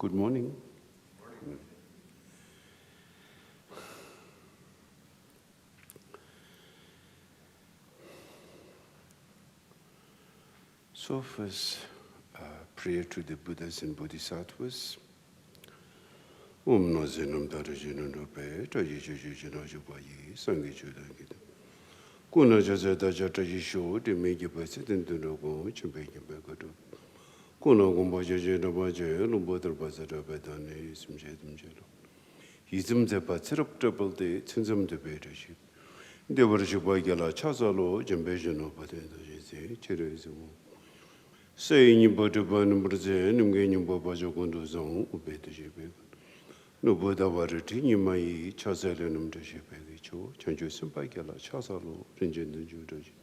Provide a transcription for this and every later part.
Good morning. So first, prayer to the Buddhas and Bodhisattvas. Om no zenam darajino no pe, taji juju no jubayi, sangi judangida. Kuna jaza daja taji sho, de meji basi no go, chimbeki bagado. Kuna gumba jaja no baja, lumbo darbasa rabadane, simjedum jelo. Hizm de batsirap double de, tinsam de bedashi. De varjubagala chazalo, jambejano badenda jese, cherezimo. Say ni botaban brze, numgeni bobajo gondozon, ubeta jebe. No bodavarati, ni mai chazalanum de jebecho, chanjo simpagala chazalo, rinjin the judaji.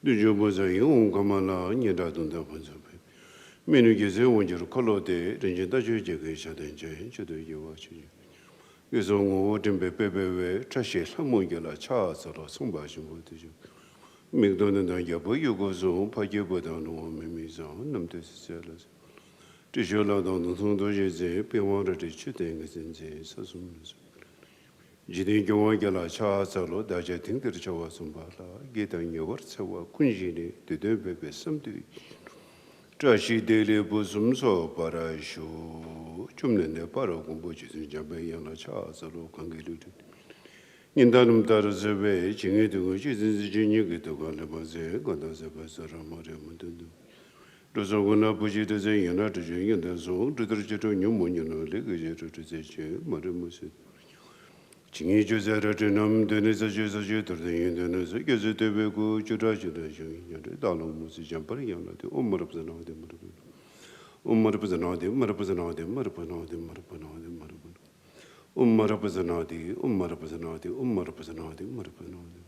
The joboza yung kamala, nyadadunda banzabe. Menugeze wonjur colode, rinjin the judge, shadenje, judo yawachi. Yuzongo, timbe pepe, trashe, samogala, chazalo, sumbashim botajo. McDonald Yabo Yugozo, Pajabodano, Mimizon, Namtes Sellers. Tishola don Tundoje, Piwanda Chiting in the Sassumus. Jidin Gawagala Chasalo, Dajating the Chawasumbala, getting your Sawa, Kunjini, the Debe, something. Trashi daily bosom so parasho, Chumne, Paragumbuchis in Jabayana Chasalo, Kangiluted. In Danum Tarazave, Chingitu, Jesus, Jinigito, Galabaze, Godazabasara, Mariamudu. Rosoguna Pujita Zayana to Jing and the Zone, to the Jeto Numuno, Legajato to Zeche, Mariamus. Chingitu Zaratinum, Denisa Jesajeter, the Indians, Gazetebeko, Churajada, Dalum, Jampariana, the Umar of the Northern Umar of the Northern, Marapanadi, Marapanadi, Marapanadi, Marapan. Ummarapazanadi, Ummarapazanadi, Ummarapazanadi, Ummarapazanadi.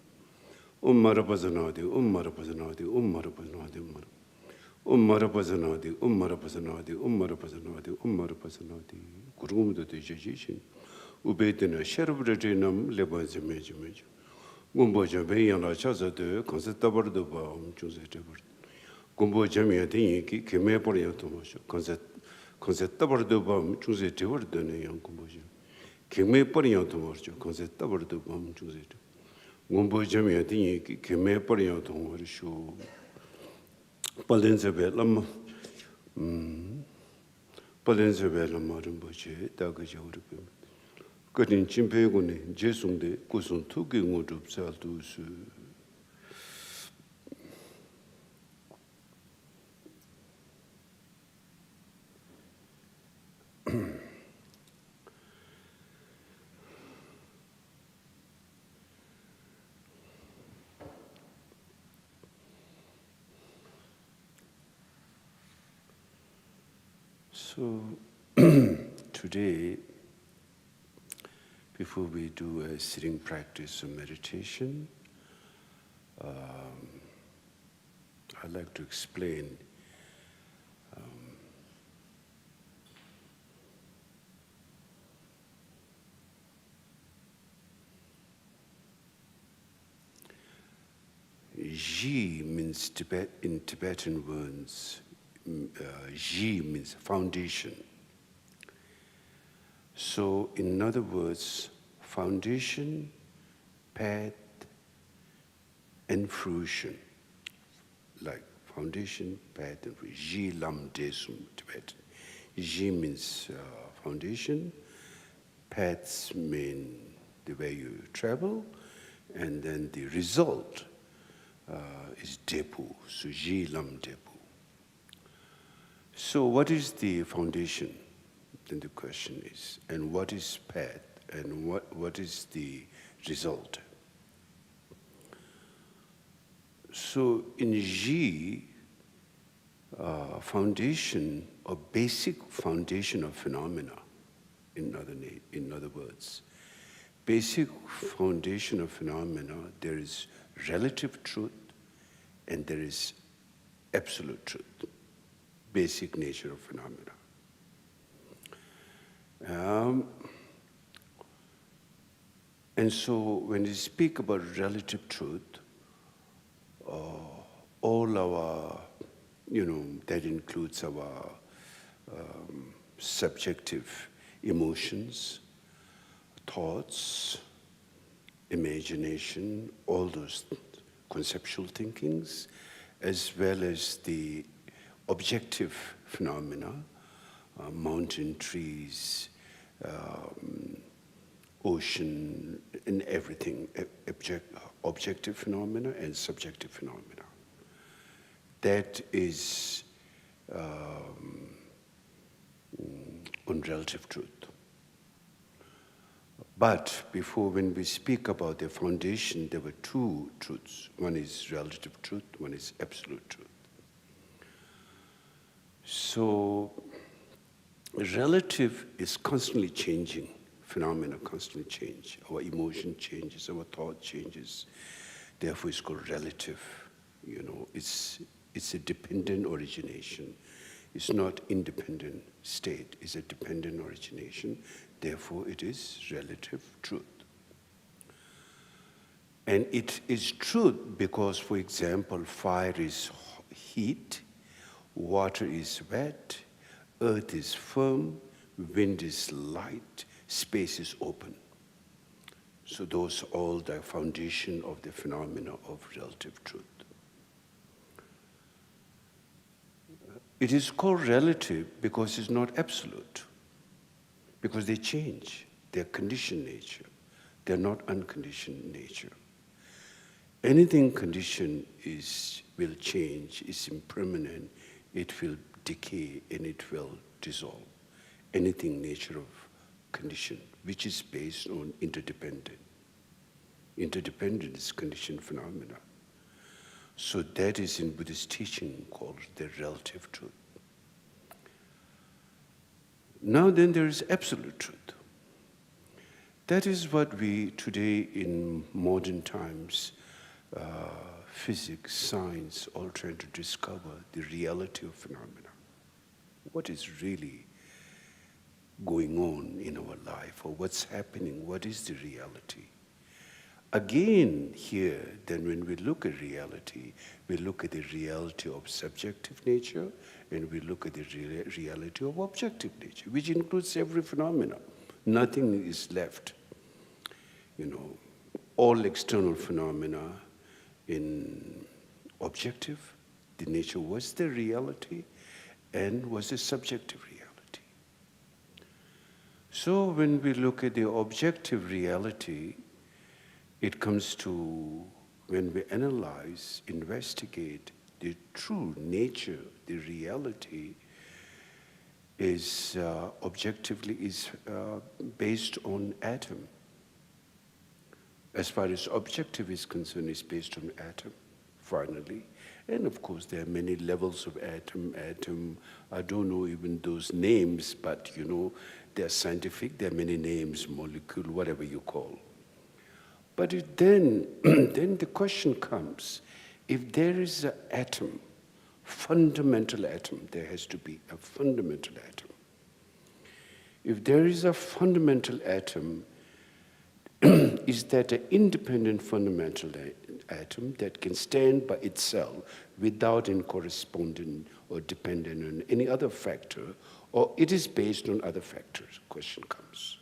Ummarapazanadi, Ummarapazanadi, Ummarapazanadi, Ummarapazanadi, Ummarapazanadi, Ummarapazanadi, Ummarapazanadi. Kurum the Jajishin. Ubetina, Sherabratinum, Lebazimage. Gumboja Bayana Chaza de Concertabar de Baum, Joseph. Gumboja Miati, Kimeporiatomo, Concertabar de Baum, Joseph, the young Gumboja. Kime Parian to watch, Concept of the bomb choose it. Gumbo Jamie, I think, Kime Parian to watch show Palenzabellam Palenzabellam, Madame Boche, Dagaja. Got in Chimpegone, Jesum de Cousin Tuki would observe to So today, before we do a sitting practice of meditation, I'd like to explain Ji means in Tibetan words. Ji means foundation. So, in other words, foundation, path, and fruition. Like foundation, path, and fruition. Ji lam desum, Tibetan. Ji means foundation, paths mean the way you travel, and then the result is depu, so ji lam depu. So what is the foundation? Then the question is, and what is path, and what is the result? So in ji, foundation or basic foundation of phenomena, in other words, basic foundation of phenomena, there is relative truth and there is absolute truth. Basic nature of phenomena. And so when we speak about relative truth, all our, that includes our subjective emotions, thoughts, imagination, all those conceptual thinkings, as well as the objective phenomena, mountain, trees, ocean, and everything, objective phenomena and subjective phenomena. That is on relative truth. But before, when we speak about the foundation, there were two truths. One is relative truth, one is absolute truth. So, relative is constantly changing. Phenomena constantly change. Our emotion changes, our thought changes. Therefore, it's called relative. You know, it's a dependent origination. It's not independent state. It's a dependent origination. Therefore, it is relative truth. And it is truth because, for example, fire is heat, water is wet, earth is firm, wind is light, space is open. So those are all the foundation of the phenomena of relative truth. It is called relative because it's not absolute. Because they change. They're conditioned nature. They're not unconditioned nature. Anything conditioned will change, is impermanent, it will decay, and it will dissolve. Anything nature of condition, which is based on interdependent. Interdependent is conditioned phenomena. So that is in Buddhist teaching called the relative truth. Now then there is absolute truth. That is what we today in modern times, physics, science, all trying to discover the reality of phenomena. What is really going on in our life, or what's happening, what is the reality? Again, here, then when we look at reality, we look at the reality of subjective nature, and we look at the reality of objective nature, which includes every phenomena. Nothing is left. You know, all external phenomena in objective, the nature was the reality, and was a subjective reality. So when we look at the objective reality, it comes to, when we analyze, investigate the true nature, the reality is objectively based on atom. As far as objective is concerned, it's based on atom, finally. And of course, there are many levels of atom. I don't know even those names, but you know, they're scientific, there are many names, molecule, whatever you call. But then the question comes, if there is an atom, fundamental atom, there has to be a fundamental atom. If there is a fundamental atom, is that an independent fundamental atom that can stand by itself without any corresponding or dependent on any other factor, or it is based on other factors? Question comes.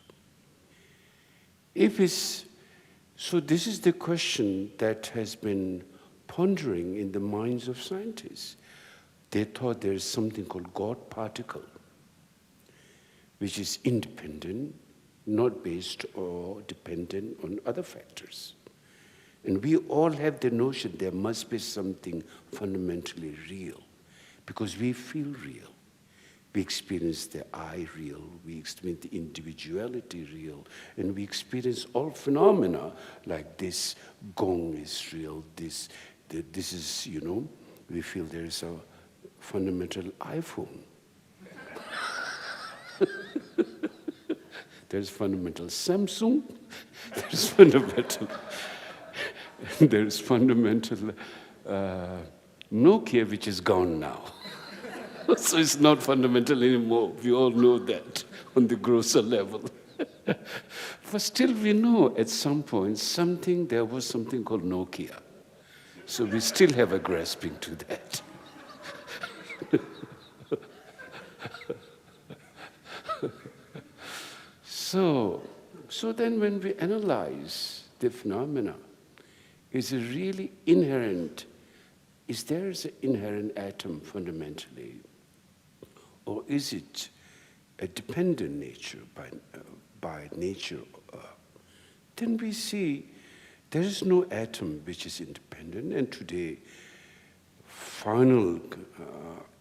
So this is the question that has been pondering in the minds of scientists. They thought there is something called God particle, which is independent, not based or dependent on other factors. And we all have the notion there must be something fundamentally real, because we feel real. We experience the I real, we experience the individuality real, and we experience all phenomena like this gong is real, this is, you know, we feel there is a fundamental iPhone. There's fundamental Samsung, there's fundamental Nokia, which is gone now. So it's not fundamental anymore. We all know that on the grosser level. But still we know at some point there was something called Nokia. So we still have a grasping to that. So then when we analyze the phenomena, is it really inherent? Is there an inherent atom fundamentally? Or is it a dependent nature by nature? Then we see there is no atom which is independent. And today,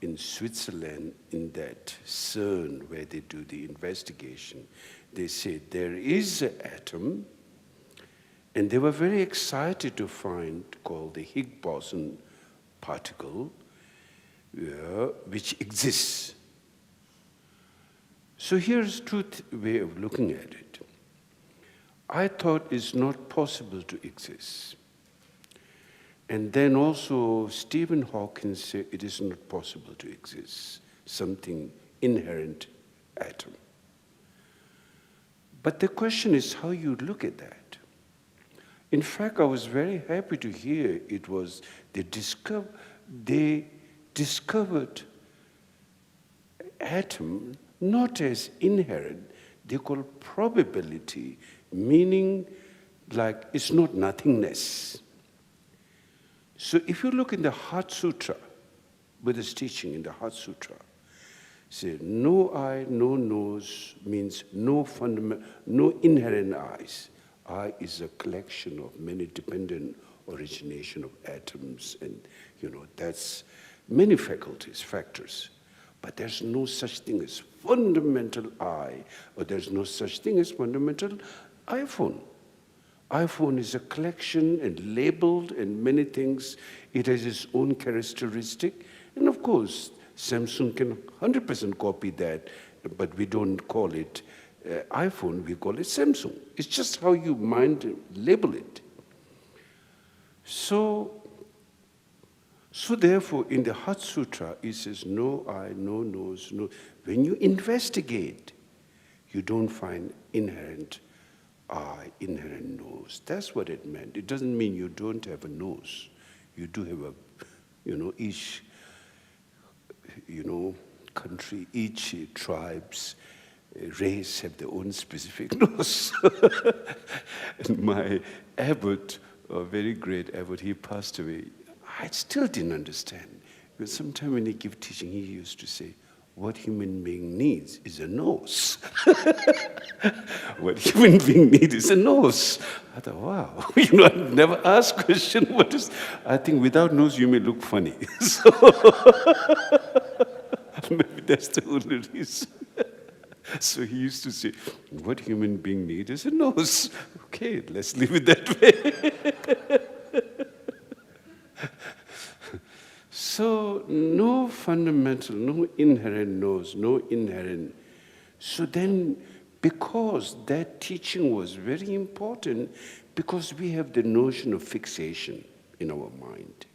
in Switzerland, in that CERN where they do the investigation, they say there is an atom, and they were very excited to find called the Higgs boson particle, which exists. So here's two way of looking at it. I thought it's not possible to exist. And then also Stephen Hawking said it is not possible to exist, something inherent atom. But the question is how you look at that. In fact, I was very happy to hear it was they discovered atom not as inherent, they call probability, meaning like it's not nothingness. So if you look in the Heart Sutra, Buddha's teaching in the Heart Sutra, say no eye, no nose means no inherent eyes. Eye is a collection of many dependent origination of atoms, and that's many faculties, factors. But there's no such thing as fundamental eye, or there's no such thing as fundamental iPhone. iPhone is a collection and labeled and many things. It has its own characteristic. And of course, Samsung can 100% copy that, but we don't call it iPhone, we call it Samsung. It's just how you label it. So therefore, in the Heart Sutra, it says no eye, no nose, no. When you investigate, you don't find inherent eye, inherent nose. That's what it meant. It doesn't mean you don't have a nose. You do have each, country, each tribe's race have their own specific nose. And my abbot, a very great abbot, he passed away. I still didn't understand. Because sometimes when he gave teaching, he used to say, what human being needs is a nose. What human being needs is a nose. I thought, wow, I never asked question, what is, I think without nose you may look funny. So maybe that's the only reason. So he used to say, what human being needs is a nose. Okay, let's leave it that way. So no fundamental, no inherent nose, no inherent. So then, because that teaching was very important, because we have the notion of fixation in our mind.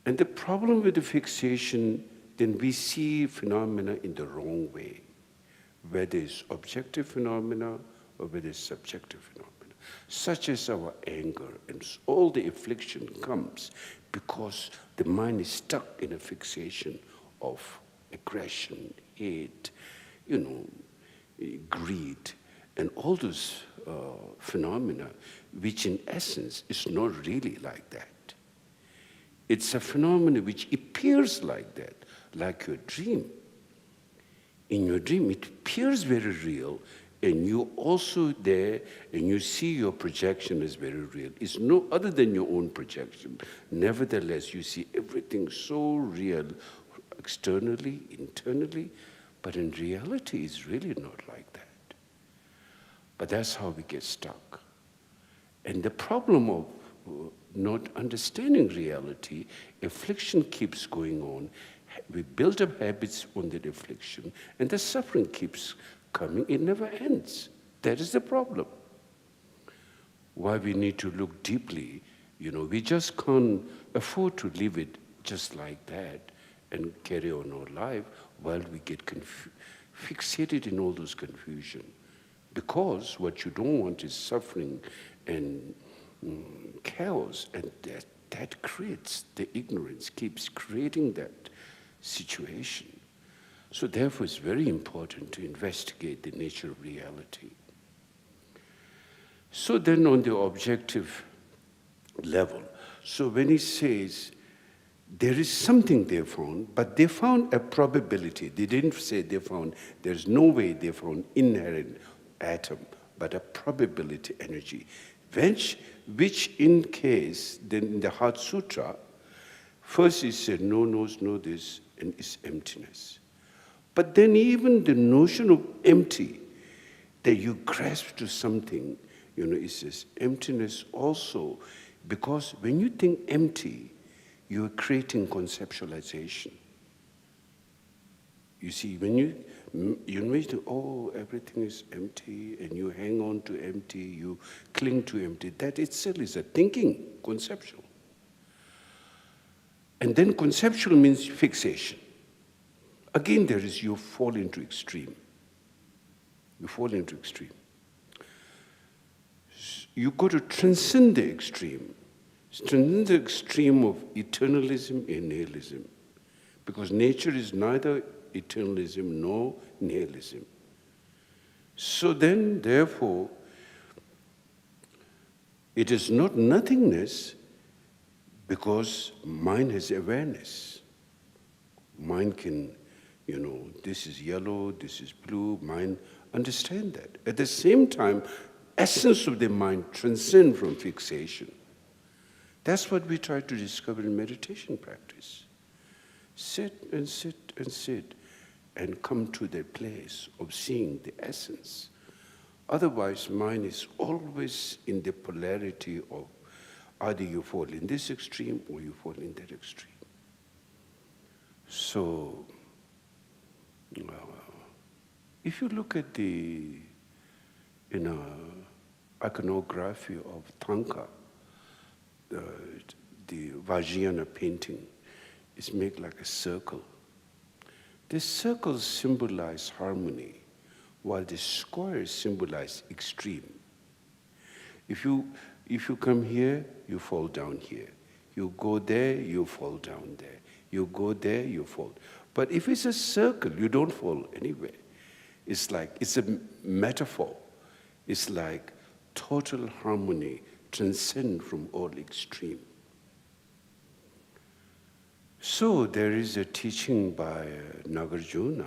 And the problem with the fixation, then we see phenomena in the wrong way, whether it's objective phenomena or whether it's subjective phenomena, such as our anger, and all the affliction comes because the mind is stuck in a fixation of aggression, hate, greed, and all those phenomena, which in essence is not really like that. It's a phenomenon which appears like that, like your dream. In your dream, it appears very real, and you also there, and you see your projection as very real. It's no other than your own projection. Nevertheless, you see everything so real, externally, internally, but in reality, it's really not like that. But that's how we get stuck. And the problem of not understanding reality, affliction keeps going on. We build up habits on that affliction, and the suffering keeps coming. It never ends. That is the problem. Why we need to look deeply. We just can't afford to live it just like that and carry on our life while we get fixated in all those confusion. Because what you don't want is suffering and chaos, and that creates the ignorance, keeps creating that situation. So therefore, it's very important to investigate the nature of reality. So then on the objective level, so when he says, there is something they found, but they found a probability. They didn't say they found, there's no way they found inherent atom, but a probability energy, which in case, then in the Heart Sutra, first he said, no knows, no this, and it's emptiness. But then even the notion of empty, that you grasp to something, it says emptiness also, because when you think empty, you're creating conceptualization. You see, when you may think, oh, everything is empty, and you hang on to empty, you cling to empty, that itself is a thinking, conceptual. And then conceptual means fixation. Again, you fall into extreme. You fall into extreme. You got to transcend the extreme. Transcend the extreme of eternalism and nihilism. Because nature is neither eternalism nor nihilism. So then, therefore, it is not nothingness because mind has awareness. Mind can, this is yellow, this is blue, mind understand that. At the same time, essence of the mind transcends from fixation. That's what we try to discover in meditation practice. Sit and sit and sit and come to the place of seeing the essence. Otherwise, mind is always in the polarity of either you fall in this extreme or you fall in that extreme. So, if you look at the iconography of Thangka, the Vajrayana painting is made like a circle. The circles symbolize harmony, while the squares symbolize extreme. If you come here, you fall down here. You go there, you fall down there. You go there, you fall. But if it's a circle, you don't fall anywhere. It's a metaphor. It's like total harmony, transcend from all extreme. So there is a teaching by Nagarjuna.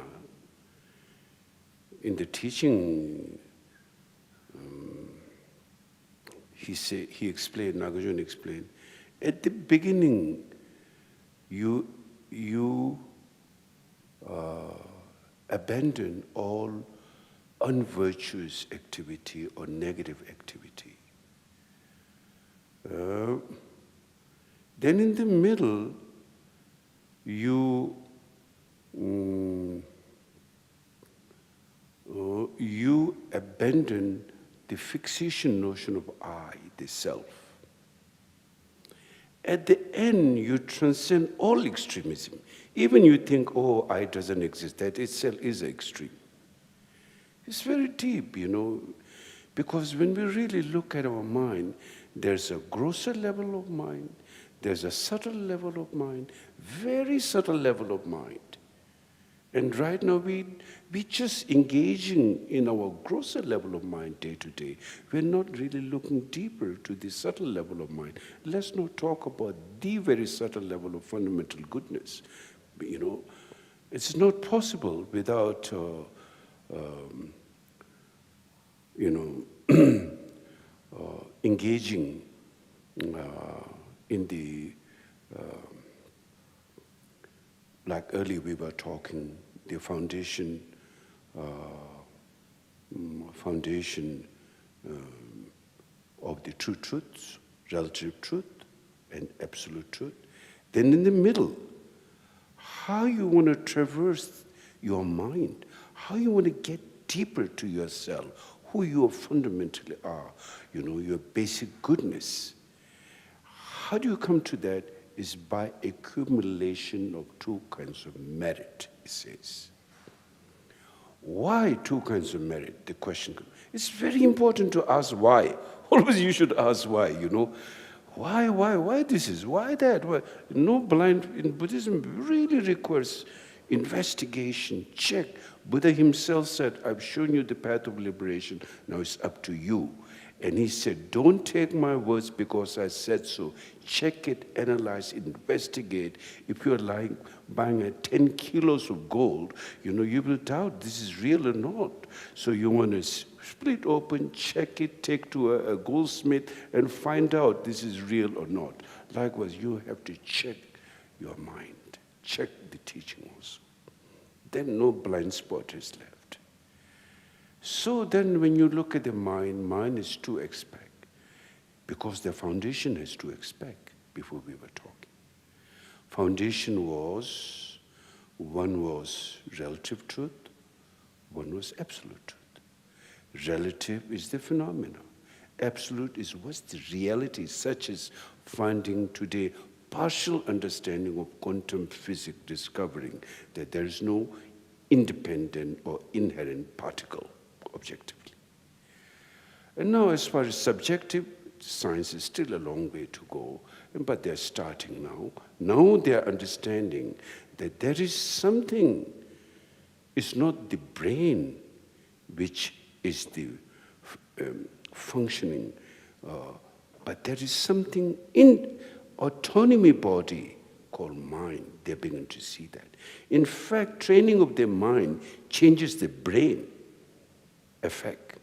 In the teaching, Nagarjuna explained, at the beginning, you abandon all unvirtuous activity or negative activity. Then in the middle, you abandon the fixation notion of I, the self. At the end, you transcend all extremism. Even you think, oh, I doesn't exist, that itself is extreme. It's very deep, because when we really look at our mind, there's a grosser level of mind, there's a subtle level of mind, very subtle level of mind. And right now, we just engaging in our grosser level of mind day to day. We're not really looking deeper to the subtle level of mind. Let's not talk about the very subtle level of fundamental goodness. It's not possible without, engaging in the, like earlier we were talking, the foundation of the true truths, relative truth and absolute truth. Then in the middle, how you want to traverse your mind, how you want to get deeper to yourself, who you fundamentally are, your basic goodness. How do you come to that? Is by accumulation of two kinds of merit, it says. Why two kinds of merit? The question comes. It's very important to ask why. Always you should ask why, Why this is, why that? Why? No blind, in Buddhism really requires, investigation, check. Buddha himself said, I've shown you the path of liberation, now it's up to you. And he said, don't take my words because I said so. Check it, analyze, investigate. If you're buying 10 kilos of gold, you will doubt this is real or not. So you want to split open, check it, take to a goldsmith and find out this is real or not. Likewise, you have to check your mind, check the teaching also. Then no blind spot is left. So then when you look at the mind is to expect, because the foundation has to expect before we were talking. Foundation was, one was relative truth, one was absolute truth. Relative is the phenomena. Absolute is what's the reality, such as finding today partial understanding of quantum physics, discovering that there is no independent or inherent particle objectively. And now as far as subjective, science is still a long way to go, but they're starting now. Now they're understanding that there is something, it's not the brain which is the functioning, but there is something in autonomy body called mind. They're beginning to see that. In fact, training of their mind changes the brain effect.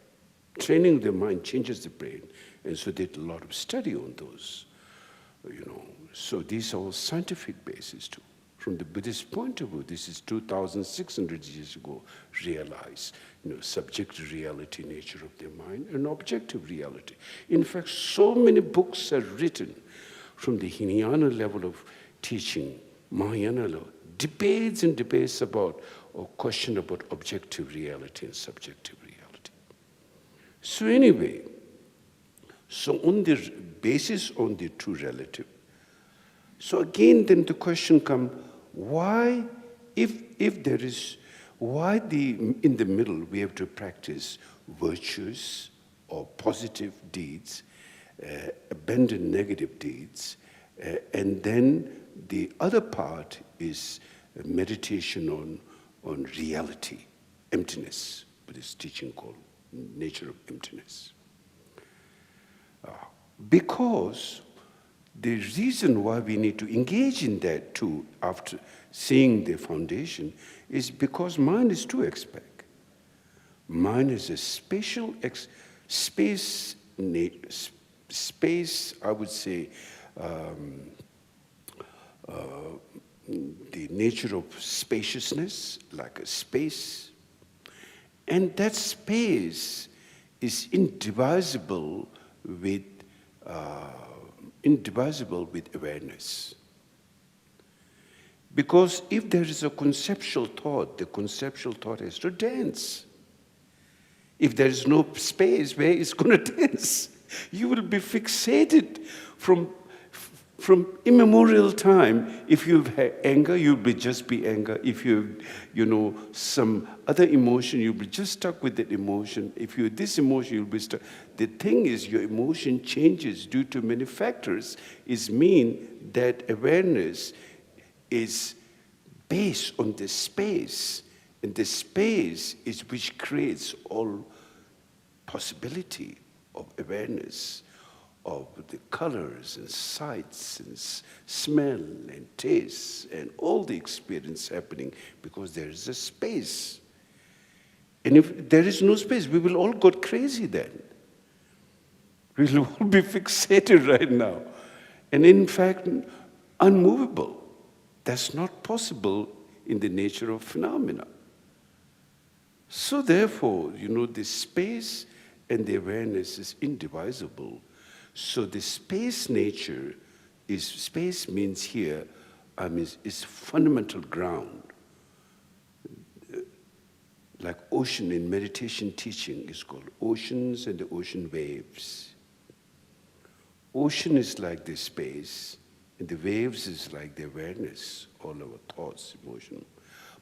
Training of the mind changes the brain. And so they did a lot of study on those, So these are all scientific basis too. From the Buddhist point of view, this is 2,600 years ago, realize, subjective reality, nature of the mind, and objective reality. In fact, so many books are written from the Hinayana level of teaching, Mahayana level, debates and debates about, or question about objective reality and subjective reality. So anyway, so on the basis on the two relative, so again then the question comes, why, if there is, why in the middle we have to practice virtuous or positive deeds, abandon negative deeds, and then the other part is meditation on reality, emptiness, Buddhist teaching called nature of emptiness. Because the reason why we need to engage in that too, after seeing the foundation, is because mind is to expect. Mind is a spatial space, I would say, the nature of spaciousness, like a space. And that space is indivisible with awareness. Because if there is a conceptual thought, the conceptual thought has to dance. If there is no space, where is going to dance? You will be fixated from immemorial time. If you have anger, you'll just be anger. If you have, some other emotion, you'll be just stuck with that emotion. If you have this emotion, you'll be stuck. The thing is, your emotion changes due to many factors. It means that awareness is based on the space, and the space is which creates all possibility of awareness, of the colors and sights and smell and taste and all the experience happening, because there is a space. And if there is no space, we will all go crazy then. We will all be fixated right now. And in fact, unmovable. That's not possible in the nature of phenomena. So therefore, the space and the awareness is indivisible. So the space nature is, space means here, is fundamental ground. Like ocean in meditation teaching is called oceans and the ocean waves. Ocean is like the space, and the waves is like the awareness, all our thoughts, emotion.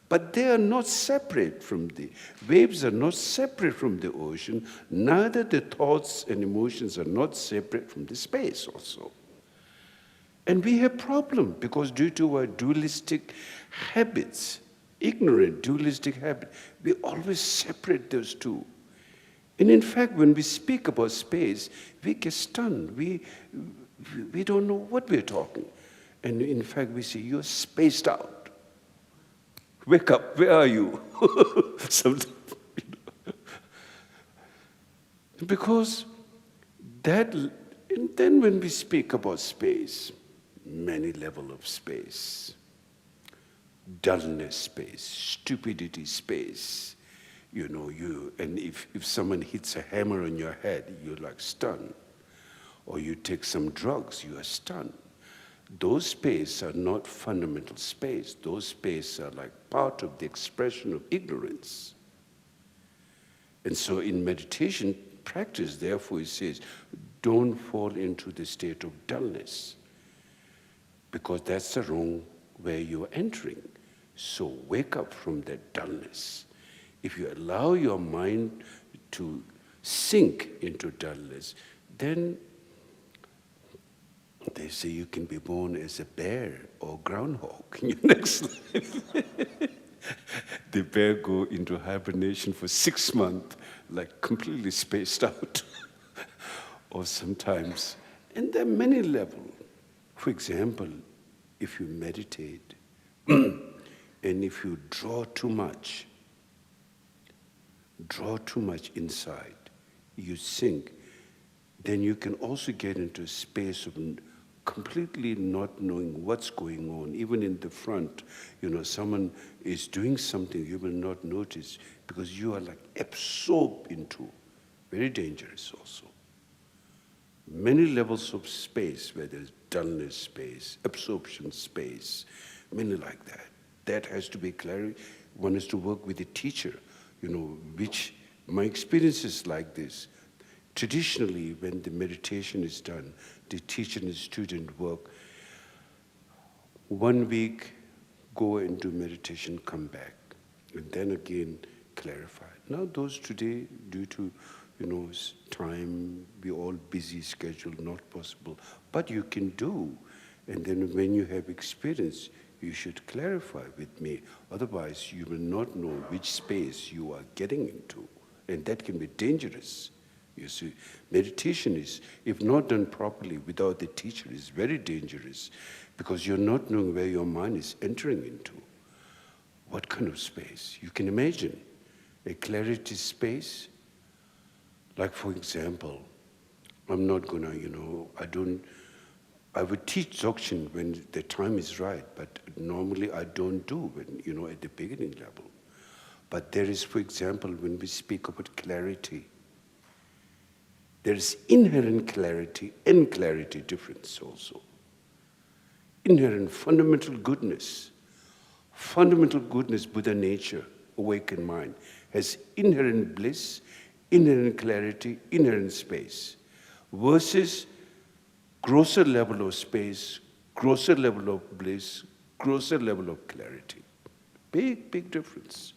But they are not separate from the, waves are not separate from the ocean, neither the thoughts and emotions are not separate from the space also. And we have problem because due to our dualistic habits, ignorant, dualistic habit. We always separate those two. And in fact, when we speak about space, we get stunned. We don't know what we're talking. And in fact, we say, you're spaced out. Wake up, where are you? Sometimes, Because that, and then when we speak about space, many levels of space, dullness space, stupidity space, and if someone hits a hammer on your head, you're like stunned. Or you take some drugs, you are stunned. Those spaces are not fundamental space. Those spaces are like part of the expression of ignorance. And so in meditation practice, therefore, it says, don't fall into the state of dullness, because that's the wrong way you're entering. So wake up from that dullness. If you allow your mind to sink into dullness, then they say you can be born as a bear or groundhog in your next life. The bear go into hibernation for 6 months, like completely spaced out. Or sometimes, and there are many levels. For example, if you meditate, and if you draw too much inside, you sink, then you can also get into a space of completely not knowing what's going on. Even in the front, someone is doing something, you will not notice because you are like absorbed into. Very dangerous also. Many levels of space, where there's dullness space, absorption space, many like that. That has to be clear. One has to work with a teacher, which my experience is like this. Traditionally, when the meditation is done, the teacher and the student work. 1 week, go and do meditation, come back, and then again clarify. Now those today, due to time, we all busy schedule, not possible. But you can do, and then when you have experience, you should clarify with me. Otherwise, you will not know which space you are getting into, and that can be dangerous. You see, meditation is, if not done properly without the teacher, is very dangerous, because you're not knowing where your mind is entering into. What kind of space? You can imagine a clarity space. Like, for example, I'm not gonna, I would teach Dzogchen when the time is right, but normally I don't do when, at the beginning level. But there is, for example, when we speak about clarity, there is inherent clarity and clarity difference also. Inherent fundamental goodness, Buddha nature, awakened mind, has inherent bliss, inherent clarity, inherent space, versus grosser level of space, grosser level of bliss, grosser level of clarity. Big, big difference.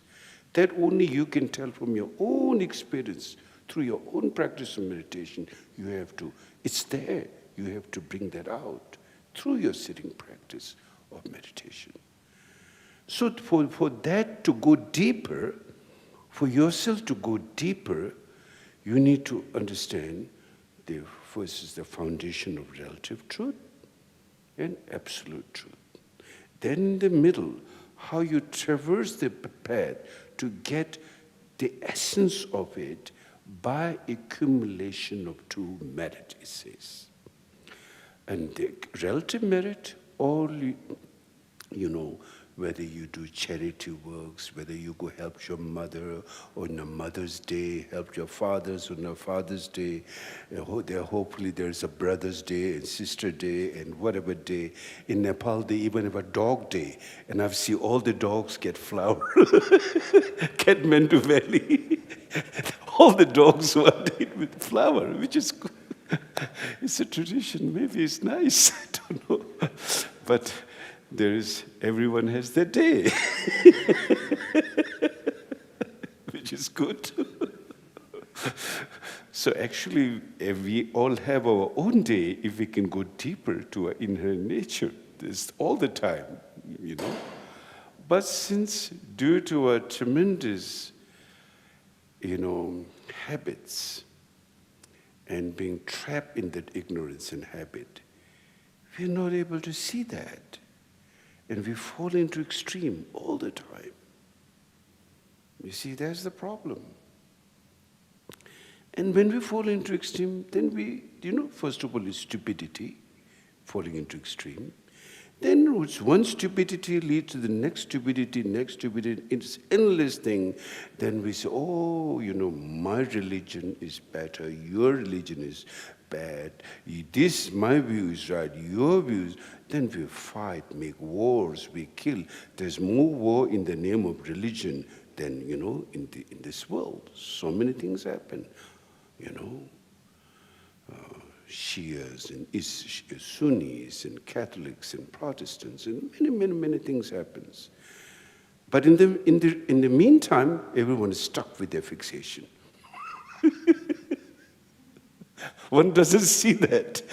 That only you can tell from your own experience, through your own practice of meditation. It's there. You have to bring that out through your sitting practice of meditation. So for that to go deeper, for yourself to go deeper, you need to understand first is the foundation of relative truth and absolute truth. Then in the middle, how you traverse the path to get the essence of it by accumulation of true merit, it says. And the relative merit, all whether you do charity works, whether you go help your mother on a Mother's Day, help your fathers on a Father's Day, hopefully there's a Brother's Day and Sister Day and whatever day. In Nepal, they even have a Dog Day, and I've seen all the dogs get flower. Kathmandu Valley, all the dogs were dead with flower, which is good. It's a tradition, maybe it's nice, I don't know. But everyone has their day, which is good. So actually, we all have our own day if we can go deeper to our inherent nature. This all the time, But since due to our tremendous, habits and being trapped in that ignorance and habit, we're not able to see that. And we fall into extreme all the time. You see, that's the problem. And when we fall into extreme, then we, first of all is stupidity, falling into extreme. Then one stupidity leads to the next stupidity, it's endless thing. Then we say, my religion is better, your religion is bad, my view is right, your view is... Then we fight, make wars, we kill. There's more war in the name of religion than, in this world. So many things happen, Shias and Sunnis and Catholics and Protestants, and many things happens. But in the meantime, everyone is stuck with their fixation. One doesn't see that,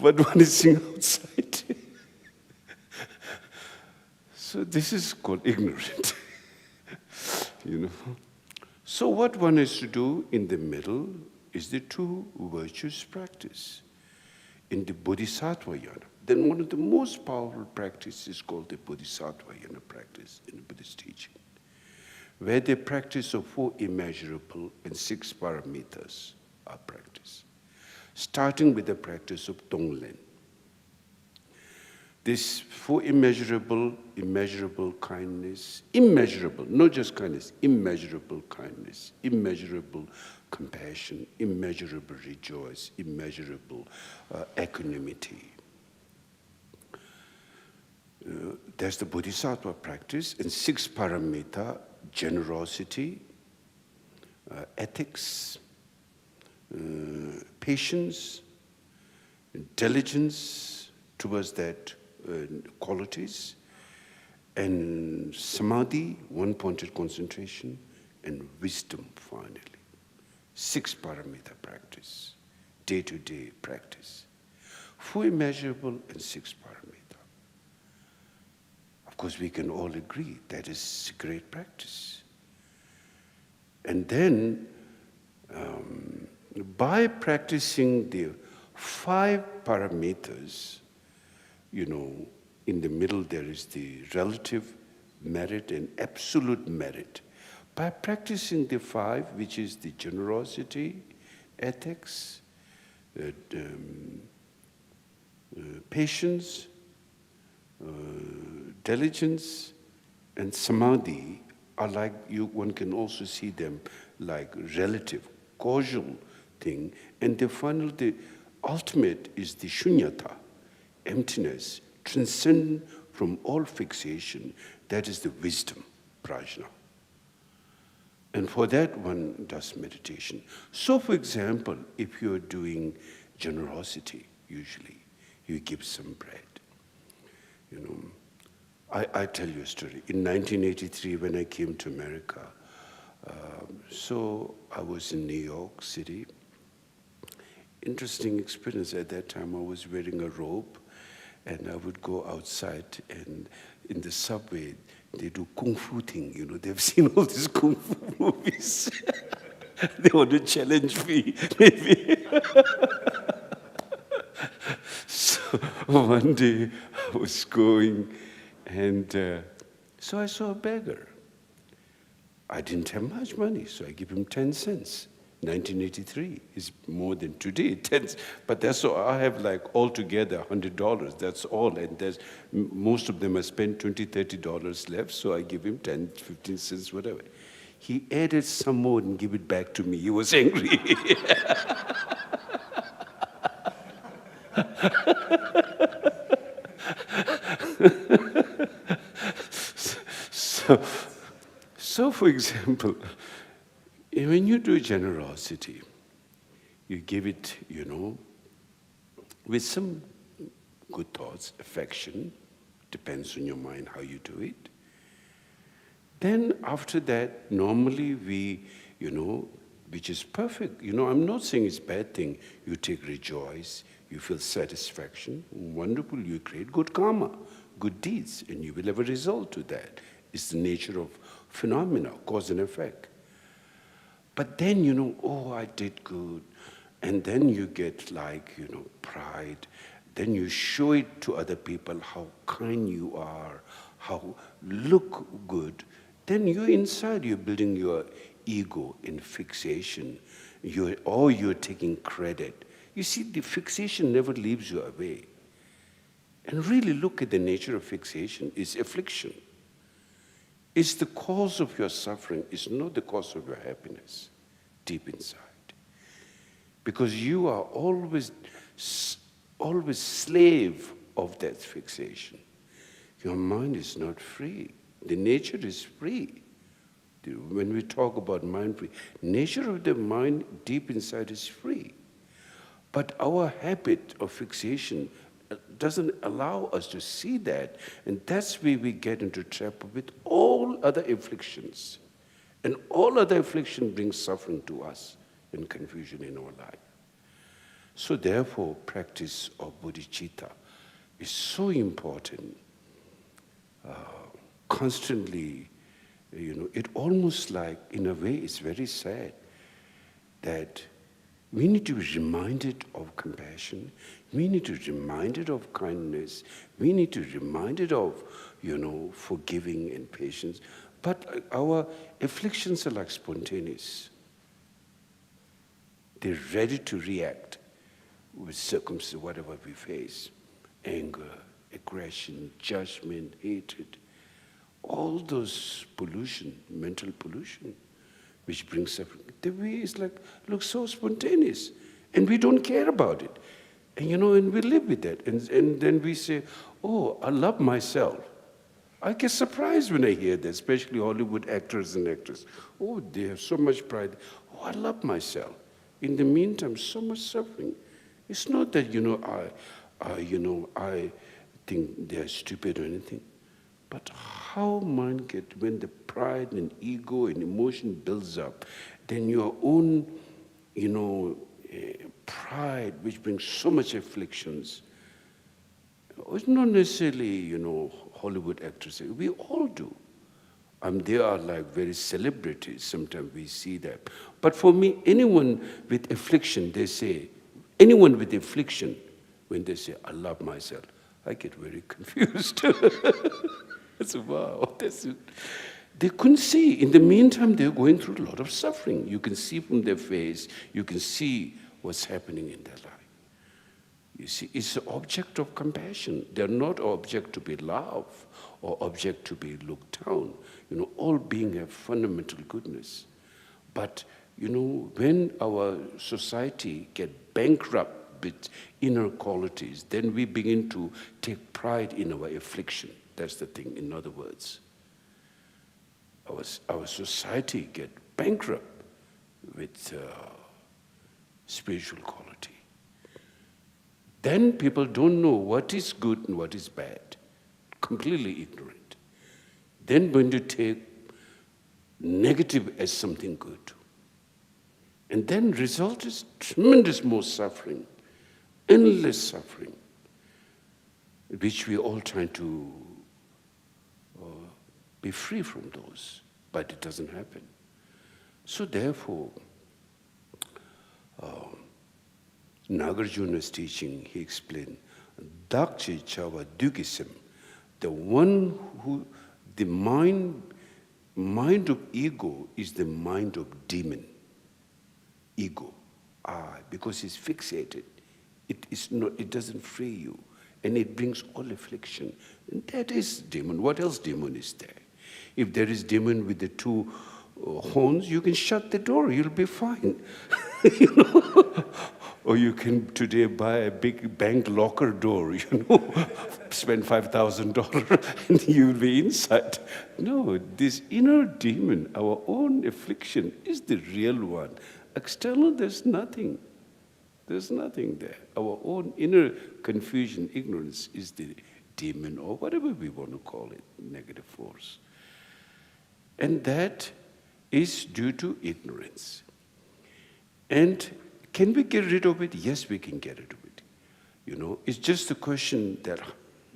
but one is seeing outside. So this is called ignorant. So what one has to do in the middle is the two virtuous practice in the Bodhisattva yana. Then one of the most powerful practices is called the Bodhisattva yana practice in the Buddhist teaching, where the practice of 4 immeasurable and 6 paramitas are practiced, starting with the practice of Tonglen. This 4 immeasurable kindness, immeasurable, not just kindness, immeasurable kindness, immeasurable compassion, immeasurable rejoice, immeasurable equanimity. There's the Bodhisattva practice, and 6 paramita, generosity, ethics, patience, diligence towards that qualities, and samadhi, one-pointed concentration, and wisdom finally. 6 paramita practice, day-to-day practice. 4 immeasurable and 6 paramita. Of course, we can all agree that is great practice. And then, by practicing the 5 paramitas, in the middle there is the relative merit and absolute merit. By practicing the 5, which is the generosity, ethics, patience, diligence, and samadhi are like, one can also see them like relative, causal thing. And the ultimate is the shunyata, emptiness, transcend from all fixation. That is the wisdom, prajna. And for that one does meditation. So for example, if you're doing generosity, usually, you give some bread. I tell you a story. In 1983, when I came to America, so I was in New York City. Interesting experience. At that time, I was wearing a robe, and I would go outside, and in the subway, they do kung fu thing, they've seen all these kung fu movies. They want to challenge me, maybe. So one day I was going, and so I saw a beggar. I didn't have much money, so I gave him 10 cents. 1983 is more than today, 10, but that's all. I have like altogether $100, that's all, and there's most of them I spent $20, $30 left, so I give him 10, 15 cents, whatever. He added some more and gave it back to me. He was angry. So for example, when you do generosity, you give it, with some good thoughts, affection, depends on your mind how you do it. Then after that, normally we, which is perfect. I'm not saying it's a bad thing. You take rejoice, you feel satisfaction, wonderful, you create good karma, good deeds, and you will have a result to that. It's the nature of phenomena, cause and effect. But then, oh, I did good. And then you get pride. Then you show it to other people how kind you are, how look good. Then you're inside, you're building your ego in fixation. You're taking credit. You see, the fixation never leaves you away. And really look at the nature of fixation. It's affliction. It's the cause of your suffering. It's not the cause of your happiness, deep inside. Because you are always slave of that fixation. Your mind is not free. The nature is free. When we talk about mind free, nature of the mind deep inside is free. But our habit of fixation doesn't allow us to see that. And that's where we get into trouble with all other afflictions. And all other affliction brings suffering to us and confusion in our life. So therefore, practice of bodhicitta is so important. Constantly, it almost like, in a way, it's very sad that we need to be reminded of compassion. We need to be reminded of kindness. We need to be reminded of, forgiving and patience. But our afflictions are like spontaneous. They're ready to react with circumstances, whatever we face. Anger, aggression, judgment, hatred. All those pollution, mental pollution, which brings suffering. The way is looks so spontaneous. And we don't care about it. And and we live with that. And then we say, oh, I love myself. I get surprised when I hear that, especially Hollywood actors and actresses. Oh, they have so much pride. Oh, I love myself. In the meantime, so much suffering. It's not that, I think they're stupid or anything. But how mind when the pride and ego and emotion builds up, then your own, pride, which brings so much afflictions. It's not necessarily, Hollywood actresses. We all do. They are like very celebrities. Sometimes we see that. But for me, anyone with affliction, anyone with affliction, when they say, I love myself, I get very confused. I say, wow, that's it. They couldn't see. In the meantime, they're going through a lot of suffering. You can see from their face, you can see what's happening in their life. You see, it's an object of compassion. They're not an object to be loved or object to be looked down. All beings have fundamental goodness. But, when our society gets bankrupt with inner qualities, then we begin to take pride in our affliction. That's the thing, in other words. Our society gets bankrupt with spiritual quality. Then people don't know what is good and what is bad. Completely ignorant. Then when you take negative as something good. And then result is tremendous more suffering, endless suffering, which we all try to be free from those, but it doesn't happen. So therefore, Nagarjuna's teaching, he explained, Dakchi Chava Dukisim, the mind of ego is the mind of demon. Ego, because it's fixated. It doesn't free you. And it brings all affliction. And that is demon. What else demon is there? If there is demon with the two horns, you can shut the door, you'll be fine. Or you can today buy a big bank locker door, spend $5,000 and you'll be inside. No, this inner demon, our own affliction, is the real one. External, there's nothing. There's nothing there. Our own inner confusion, ignorance is the demon, or whatever we want to call it, negative force. And that is due to ignorance. And can we get rid of it? Yes, we can get rid of it. It's just a question that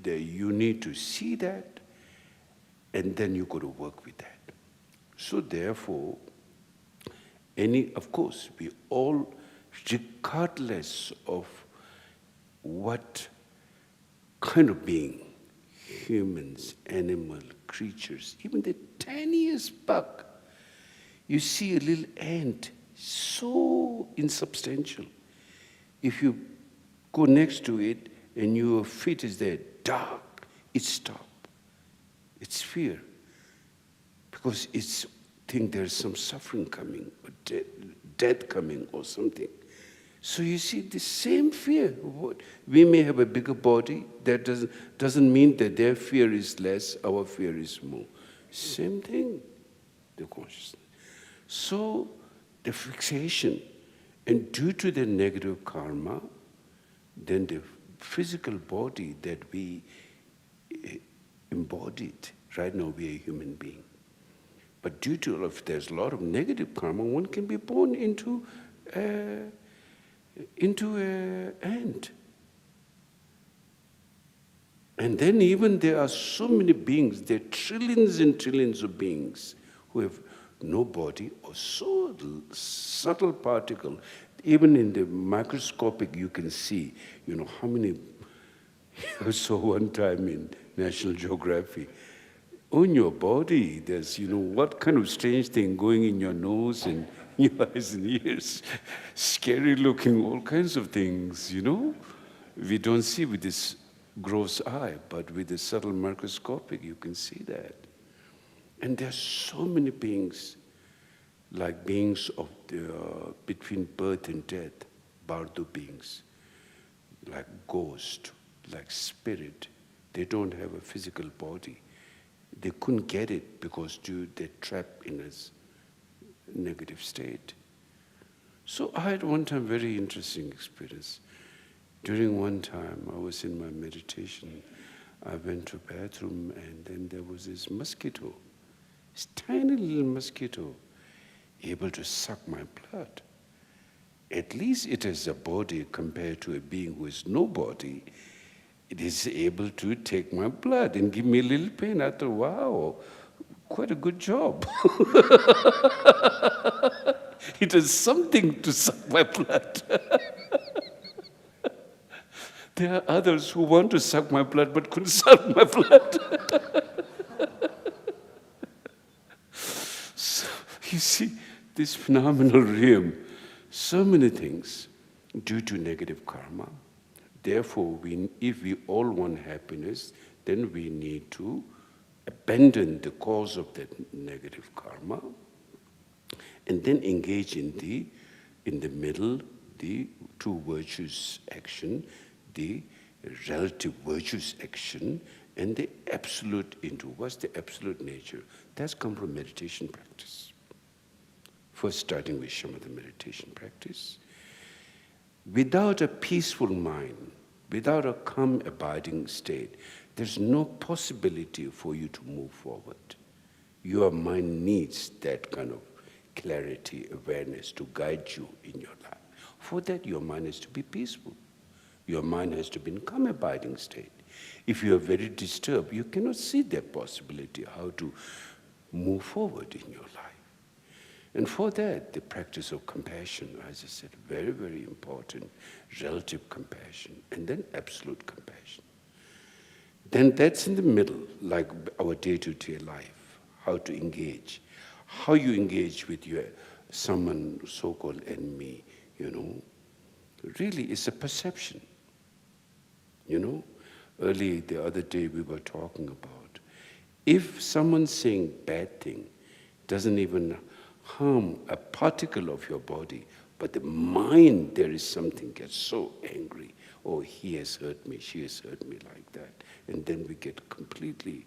you need to see that And then you got to work with that. So therefore, of course, we all, regardless of what kind of being, humans, animal, creatures, even the tiniest bug, you see a little ant, so insubstantial. If you go next to it and your feet is there, dark, it stops. It's fear. Because it's think there's some suffering coming, or death coming, or something. So you see, the same fear. We may have a bigger body. That doesn't mean that their fear is less, our fear is more. Same thing, the consciousness. So the fixation, and due to the negative karma, then the physical body that we embodied, right now we are a human being. But due to, if there's a lot of negative karma, one can be born into an ant. And then even there are so many beings, there are trillions and trillions of beings who have no body or so subtle particle. Even in the microscopic you can see, how many, I saw one time in National Geographic, on your body, there's, what kind of strange thing going in your nose and your eyes and ears. Scary looking, all kinds of things, We don't see with this gross eye, but with the subtle microscopic, you can see that. And there's so many beings, like beings of between birth and death, Bardo beings, like ghost, like spirit. They don't have a physical body. They couldn't get it because they're trapped in a negative state. So I had one time very interesting experience. During one time, I was in my meditation. I went to the bathroom and then there was this mosquito, this tiny little mosquito, able to suck my blood. At least it has a body compared to a being who has no body. It is able to take my blood and give me a little pain. I thought, wow, quite a good job. It has something to suck my blood. There are others who want to suck my blood but couldn't suck my blood. So, you see, this phenomenal realm, so many things due to negative karma. Therefore, if we all want happiness, then we need to abandon the cause of that negative karma and then engage in the middle, the true virtuous action, the relative virtuous action, and the absolute into. What's the absolute nature? That's come from meditation practice. First starting with shamatha meditation practice. Without a peaceful mind, without a calm abiding state, there's no possibility for you to move forward. Your mind needs that kind of clarity, awareness to guide you in your life. For that, your mind has to be peaceful. Your mind has to be in calm abiding state. If you are very disturbed, you cannot see that possibility, how to move forward in your life. And for that, the practice of compassion, as I said, very, very important, relative compassion, and then absolute compassion. Then that's in the middle, like our day-to-day life, how to engage. How you engage with someone so-called enemy, really it's a perception. Early the other day we were talking about, if someone's saying bad thing, doesn't even harm a particle of your body, but the mind, there is something gets so angry. Oh, he has hurt me, she has hurt me like that. And then we get completely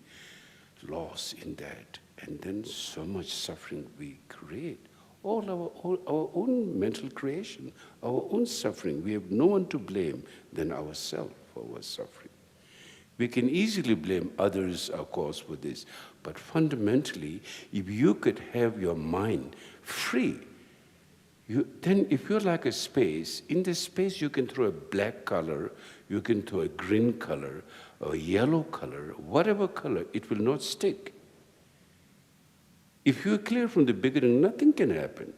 lost in that. And then so much suffering we create. All our own mental creation, our own suffering. We have no one to blame than ourselves for our suffering. We can easily blame others, of course, for this. But fundamentally, if you could have your mind free, then if you're like a space, in this space you can throw a black color, you can throw a green color, a yellow color, whatever color, it will not stick. If you are clear from the beginning, nothing can happen.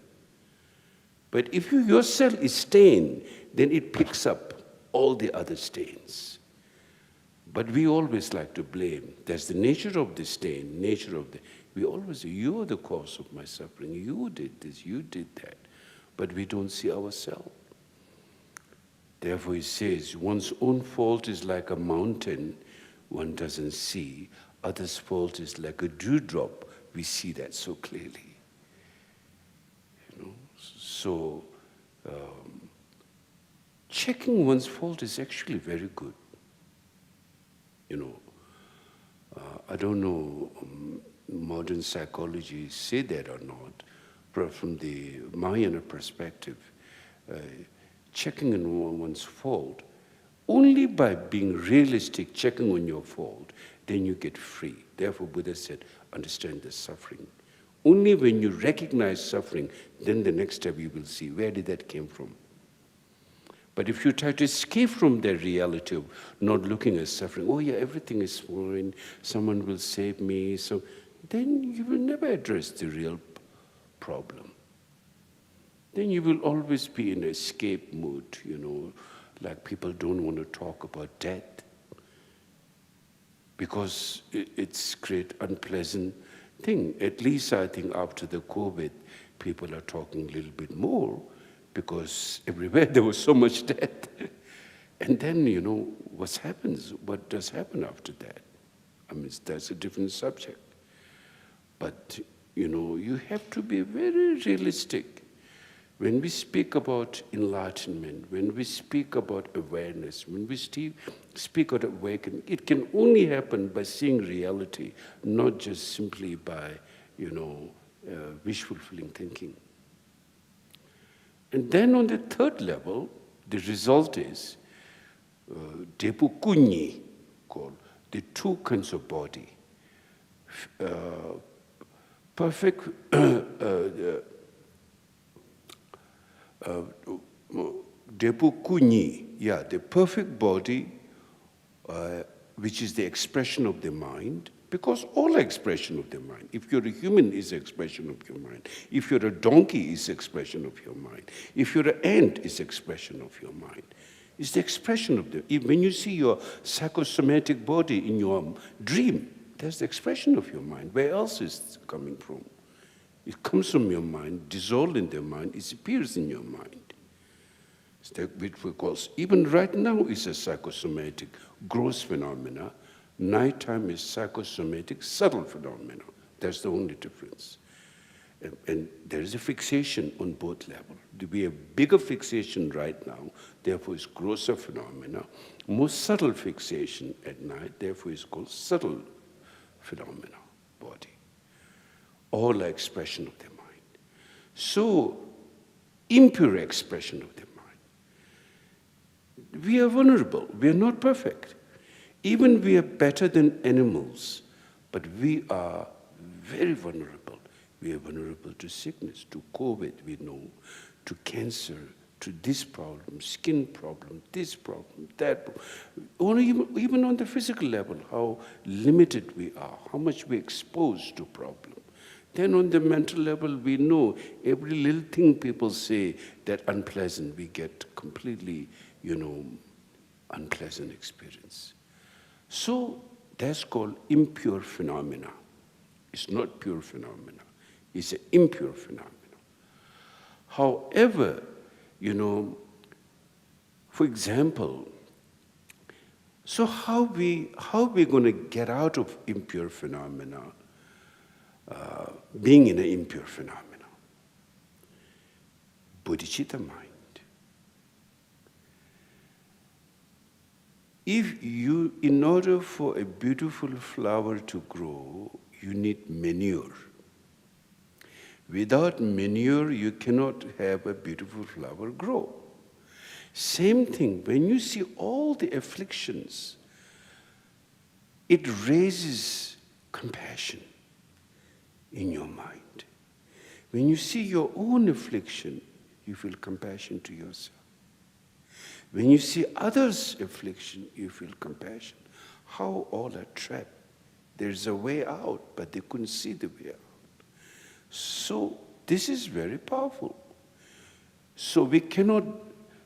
But if you yourself is stained, then it picks up all the other stains. But we always like to blame. That's the nature of the stain, we always say, you are the cause of my suffering, you did this, you did that. But we don't see ourselves. Therefore he says, one's own fault is like a mountain one doesn't see, others' fault is like a dewdrop, we see that so clearly. So, checking one's fault is actually very good. I don't know modern psychology say that or not, but from the Mahayana perspective, checking on one's fault, only by being realistic, checking on your fault, then you get free. Therefore, Buddha said, understand the suffering. Only when you recognize suffering, then the next step you will see, where did that came from? But if you try to escape from the reality of not looking at suffering, oh yeah, everything is fine, someone will save me, so then you will never address the real problem. Then you will always be in escape mood, like people don't want to talk about death because it's great unpleasant thing. At least I think after the COVID, people are talking a little bit more because everywhere there was so much death. And then, what happens? What does happen after that? I mean, that's a different subject. But, you have to be very realistic. When we speak about enlightenment, when we speak about awareness, when we speak about awakening, it can only happen by seeing reality, not just simply by, wish-fulfilling thinking. And then on the third level, the result is Depu Kunyi, called the two kinds of body. Perfect Depu Kunyi, the perfect body, which is the expression of the mind, because all expression of the mind. If you're a human, is expression of your mind. If you're a donkey, is expression of your mind. If you're an ant, is expression of your mind. It's the expression of when you see your psychosomatic body in your dream, that's the expression of your mind. Where else is it coming from? It comes from your mind, dissolved in the mind, it appears in your mind. It's that which we call, even right now is a psychosomatic gross phenomena. Nighttime is psychosomatic subtle phenomena. That's the only difference. And there is a fixation on both levels. There will be a bigger fixation right now, therefore it's grosser phenomena. More subtle fixation at night, therefore it's called subtle phenomena, body. All are expression of the mind. So, impure expression of the mind. We are vulnerable. We are not perfect. Even we are better than animals, but we are very vulnerable. We are vulnerable to sickness, to COVID, we know, to cancer, to this problem, skin problem, this problem, that problem. Only even on the physical level, how limited we are, how much we're exposed to problems. Then on the mental level, we know every little thing people say that unpleasant, we get completely, unpleasant experience. So that's called impure phenomena. It's not pure phenomena. It's an impure phenomena. However, for example, so how we going to get out of impure phenomena? Being in an impure phenomena. Bodhicitta mind. In order for a beautiful flower to grow, you need manure. Without manure, you cannot have a beautiful flower grow. Same thing, when you see all the afflictions, it raises compassion in your mind. When you see your own affliction, you feel compassion to yourself. When you see others' affliction, you feel compassion. How all are trapped. There's a way out, but they couldn't see the way out. So this is very powerful. So we cannot,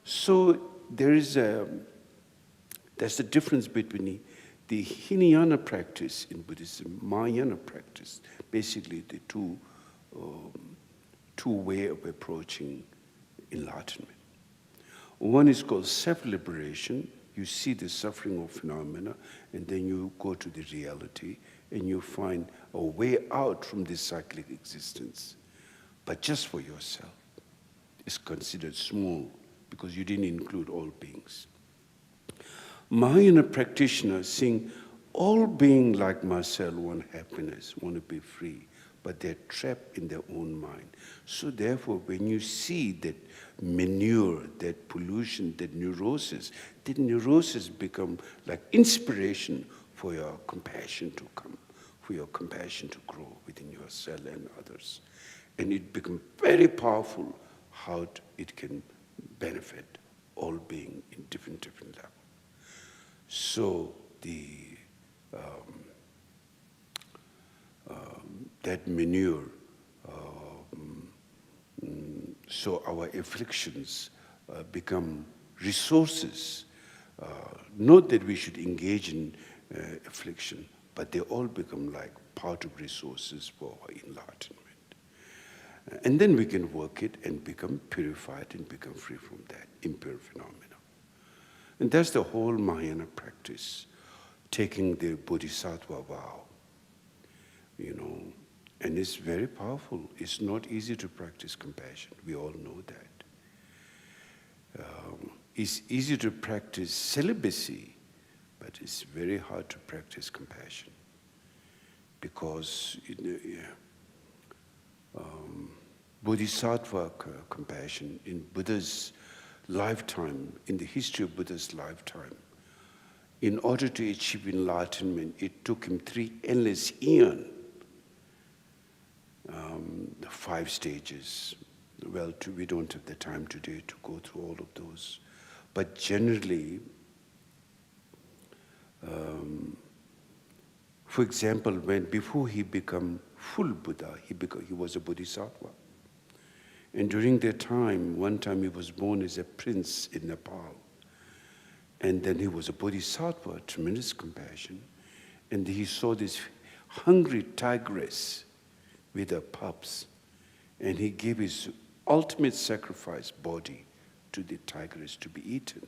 so there is that's the difference between the Hinayana practice in Buddhism, Mahayana practice, basically the two way of approaching enlightenment. One is called self-liberation. You see the suffering of phenomena, and then you go to the reality, and you find a way out from this cyclic existence, but just for yourself. It's considered small because you didn't include all beings. Mahayana practitioners saying all beings like myself want happiness, want to be free, but they're trapped in their own mind. So therefore, when you see that manure, that pollution, that neurosis become like inspiration for your compassion to come, for your compassion to grow within yourself and others. And it becomes very powerful how it can benefit all beings in different levels. So that manure, so our afflictions become resources. Not that we should engage in affliction, but they all become like part of resources for our enlightenment. And then we can work it and become purified and become free from that impure phenomena. And that's the whole Mahayana practice, taking the Bodhisattva vow, and it's very powerful. It's not easy to practice compassion. We all know that. It's easy to practice celibacy, but it's very hard to practice compassion. Because Bodhisattva compassion in Buddha's lifetime, in the history of Buddha's lifetime, in order to achieve enlightenment, it took him 3 endless eons. The 5 stages. Well, we don't have the time today to go through all of those. But generally, for example, before he became full Buddha, he was a Bodhisattva. And during that time, one time he was born as a prince in Nepal. And then he was a Bodhisattva, tremendous compassion. And he saw this hungry tigress with her pups. And he gave his ultimate sacrifice body to the tigress to be eaten.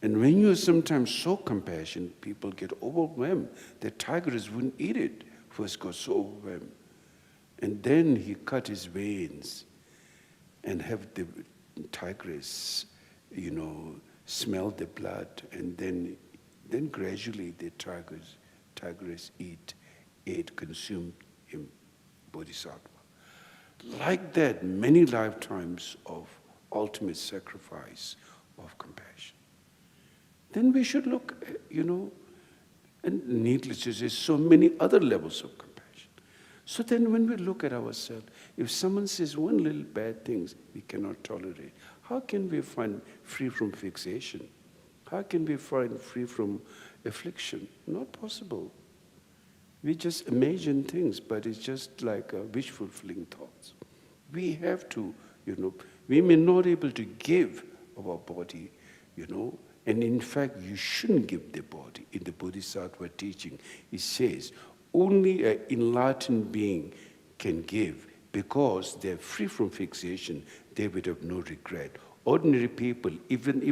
And when you're sometimes so compassionate, people get overwhelmed. The tigress wouldn't eat it. First got so overwhelmed. And then he cut his veins and have the tigress, smell the blood. And then gradually the tigress ate, consumed him, Bodhisattva. Like that, many lifetimes of ultimate sacrifice of compassion. Then we should look, and needless to say, so many other levels of compassion. So then when we look at ourselves, if someone says one little bad thing we cannot tolerate, how can we find free from fixation? How can we find free from affliction? Not possible. We just imagine things, but it's just like wish-fulfilling thoughts. We have to, we may not be able to give our body, and in fact, you shouldn't give the body. In the Bodhisattva teaching, it says, only an enlightened being can give because they're free from fixation, they would have no regret. Ordinary people, even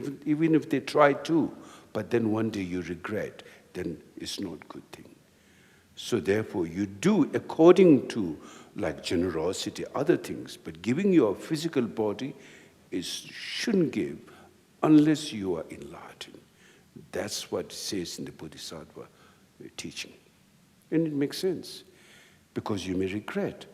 if they try to, but then one day you regret, then it's not a good thing. So therefore, you do according to like generosity, other things, but giving your physical body shouldn't give unless you are enlightened. That's what it says in the Bodhisattva teaching. And it makes sense. Because you may regret.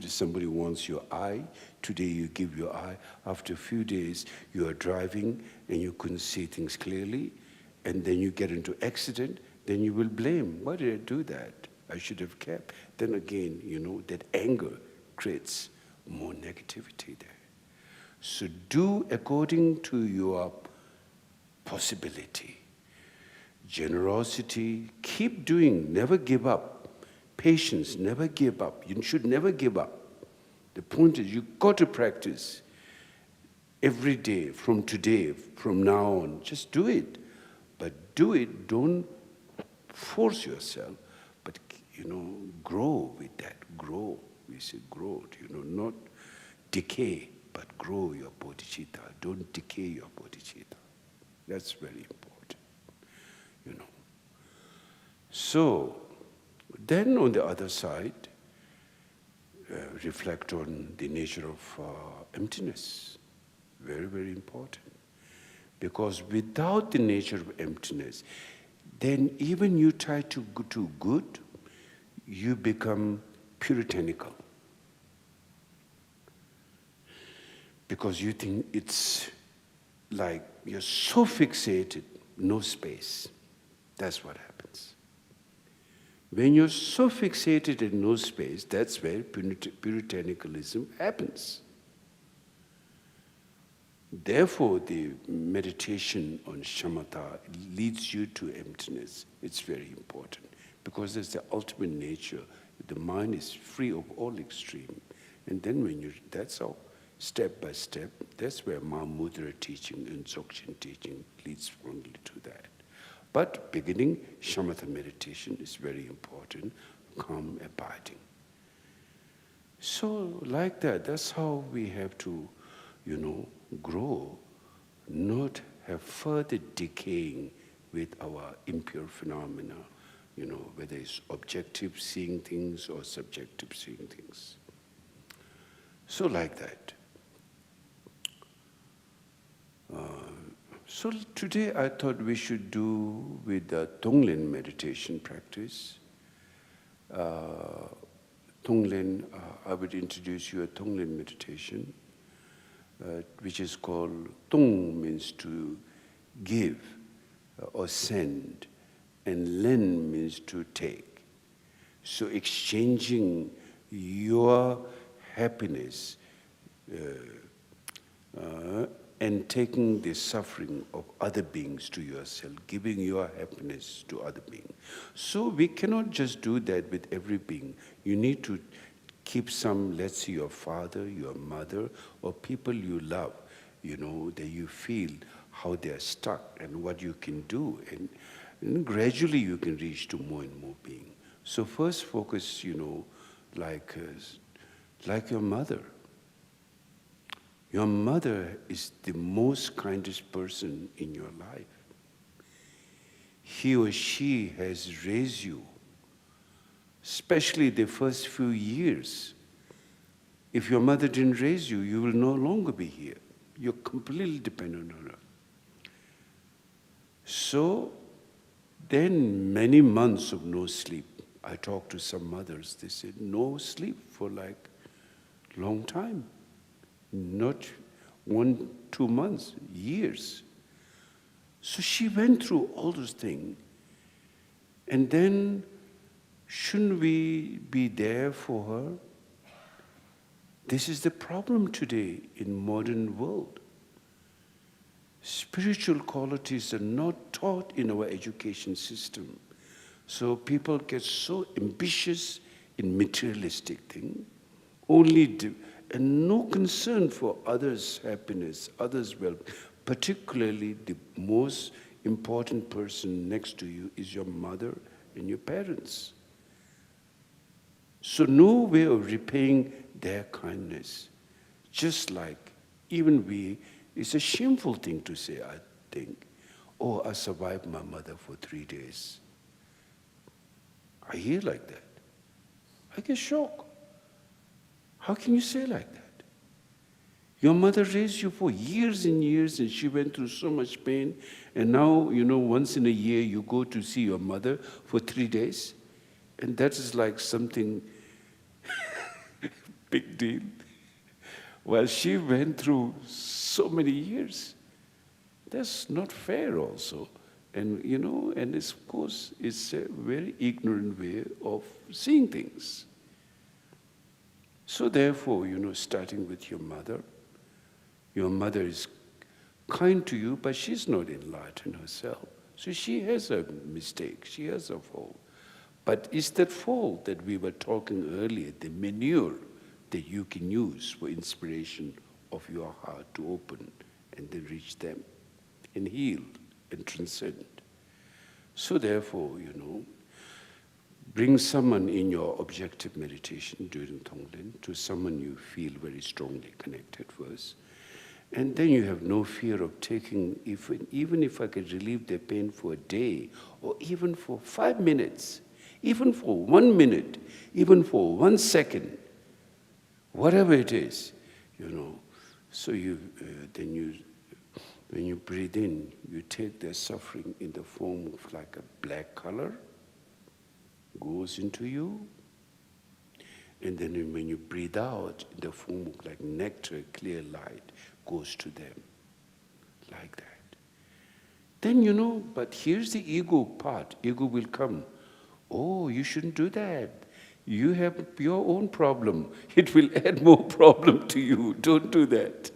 Somebody wants your eye, today you give your eye, after a few days you are driving and you couldn't see things clearly, and then you get into accident, then you will blame. Why did I do that? I should have kept. Then again, that anger creates more negativity there. So do according to your possibility. Generosity, keep doing, never give up. Patience, never give up. You should never give up. The point is, you've got to practice every day, from today, from now on. Just do it. But do it, don't force yourself, but, grow with that. Grow. We say grow, not decay, but grow your bodhicitta. Don't decay your bodhicitta. That's very important, So, then on the other side, reflect on the nature of emptiness. Very, very important. Because without the nature of emptiness, then even you try to do good, you become puritanical. Because you think it's like you're so fixated, no space. That's what happens. When you're so fixated in no space, that's where puritanicalism happens. Therefore, the meditation on shamatha leads you to emptiness. It's very important because that's the ultimate nature. The mind is free of all extreme. And then that's how, step by step, that's where Mahamudra teaching and Dzogchen teaching leads strongly to that. But beginning shamatha meditation is very important, calm abiding. So like that, that's how we have to, grow, not have further decaying with our impure phenomena, whether it's objective seeing things or subjective seeing things. So like that. So today I thought we should do with the Tonglen meditation practice. Tonglen, I would introduce you a Tonglen meditation, which is called Tong means to give or send, and Len means to take. So exchanging your happiness and taking the suffering of other beings to yourself, giving your happiness to other beings. So we cannot just do that with every being. You need to keep some, let's say your father, your mother, or people you love, that you feel how they're stuck and what you can do. And gradually you can reach to more and more being. So first focus, like your mother. Your mother is the most kindest person in your life. He or she has raised you, especially the first few years. If your mother didn't raise you, you will no longer be here. You're completely dependent on her. So then many months of no sleep. I talked to some mothers, they said no sleep for like long time. Not 1-2 months, years. So she went through all those things. And then, shouldn't we be there for her? This is the problem today in modern world. Spiritual qualities are not taught in our education system. So people get so ambitious in materialistic things, and no concern for others' happiness, others' well. Particularly the most important person next to you is your mother and your parents. So no way of repaying their kindness. Just like even it's a shameful thing to say, I think, oh, I survived my mother for 3 days. I hear like that. I get shocked. How can you say like that? Your mother raised you for years and years, and she went through so much pain, and now, once in a year you go to see your mother for 3 days, and that is like something big deal. Well, she went through so many years. That's not fair also. And, and it's, of course, it's a very ignorant way of seeing things. So therefore, starting with your mother is kind to you, but she's not enlightened herself. So she has a mistake, she has a fault. But it's that fall that we were talking earlier, the manure that you can use for inspiration of your heart to open and then reach them and heal and transcend. So therefore, bring someone in your objective meditation during Tonglen to someone you feel very strongly connected first. And then you have no fear of taking, even if I could relieve their pain for a day, or even for 5 minutes, even for 1 minute, even for 1 second, whatever it is, So when you breathe in, you take their suffering in the form of like a black color, goes into you, and then when you breathe out, in the form of like nectar, clear light, goes to them, like that. Then, but here's the ego part. Ego will come. Oh, you shouldn't do that. You have your own problem. It will add more problem to you. Don't do that.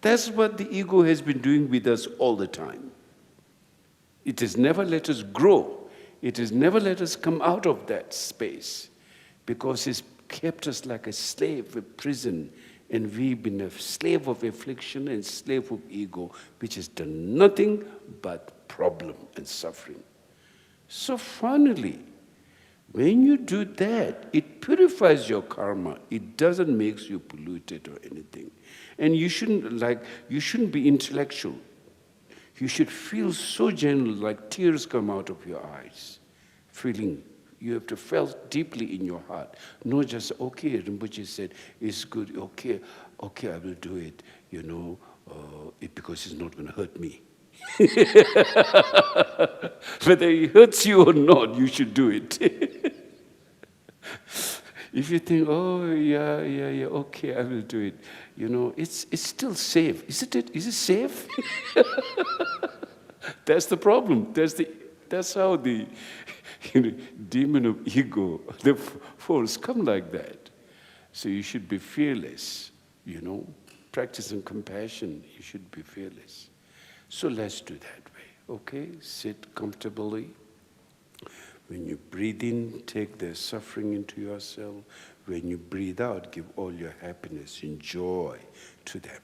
That's what the ego has been doing with us all the time. It has never let us grow. It has never let us come out of that space because it's kept us like a slave, a prison, and we've been a slave of affliction and slave of ego, which has done nothing but problem and suffering. So finally, when you do that, it purifies your karma. It doesn't make you polluted or anything. And you shouldn't be intellectual. You should feel so gentle, like tears come out of your eyes. Feeling, you have to feel deeply in your heart. Not just, okay, Rinpoche said, it's good, okay, I will do it, because it's not going to hurt me. Whether it hurts you or not, you should do it. If you think, oh, yeah, okay, I will do it. It's still safe, isn't it? Is it safe? That's the problem. That's how the demon of ego, the force, come like that. So you should be fearless, practicing compassion, you should be fearless. So let's do that way, okay? Sit comfortably. When you breathe in, take the suffering into yourself. When you breathe out, give all your happiness and joy to them.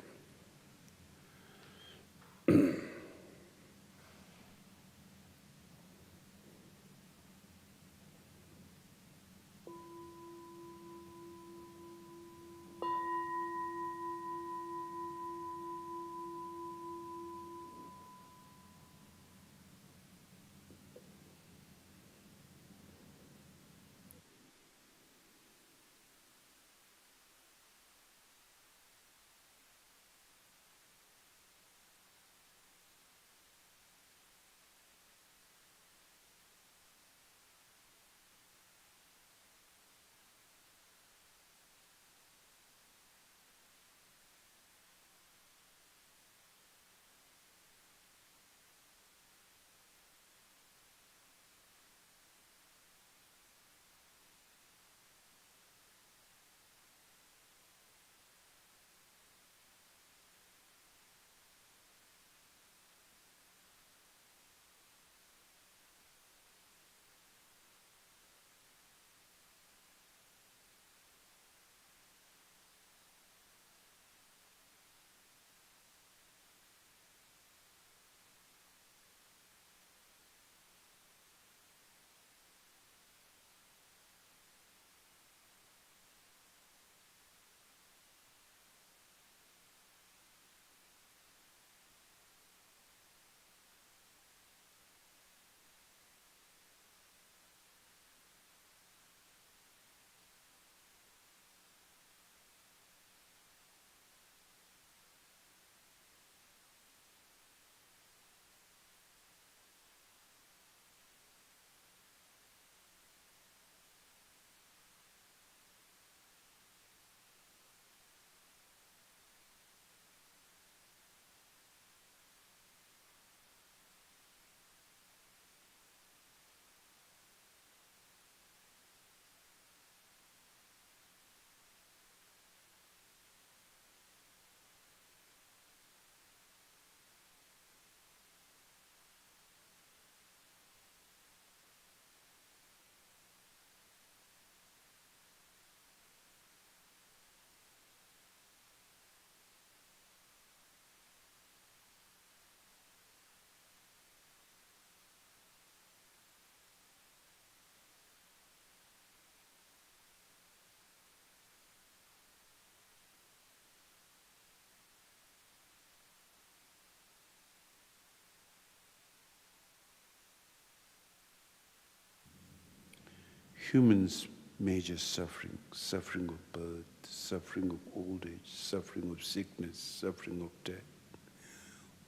humans' major suffering, suffering of birth, suffering of old age, suffering of sickness, suffering of death,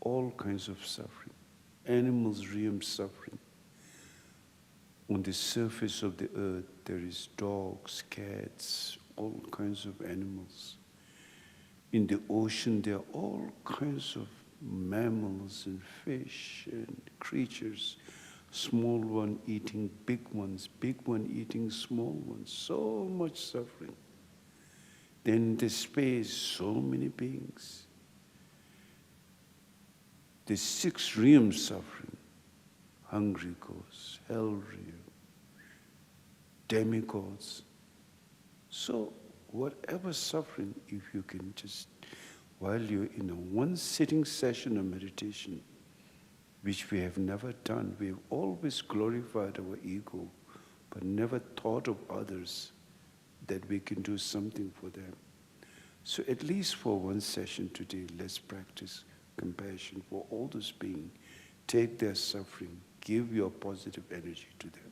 all kinds of suffering. Animals' realm suffering. On the surface of the earth, there is dogs, cats, all kinds of animals. In the ocean, there are all kinds of mammals and fish and creatures. Small one eating big ones, big one eating small ones. So much suffering. Then the space, so many beings. The 6 realms suffering. Hungry ghosts, hell realm, demigods. So whatever suffering, if you can just, while you're in a one sitting session of meditation, which we have never done, we have always glorified our ego, but never thought of others that we can do something for them. So at least for one session today, let's practice compassion for all those beings. Take their suffering, give your positive energy to them.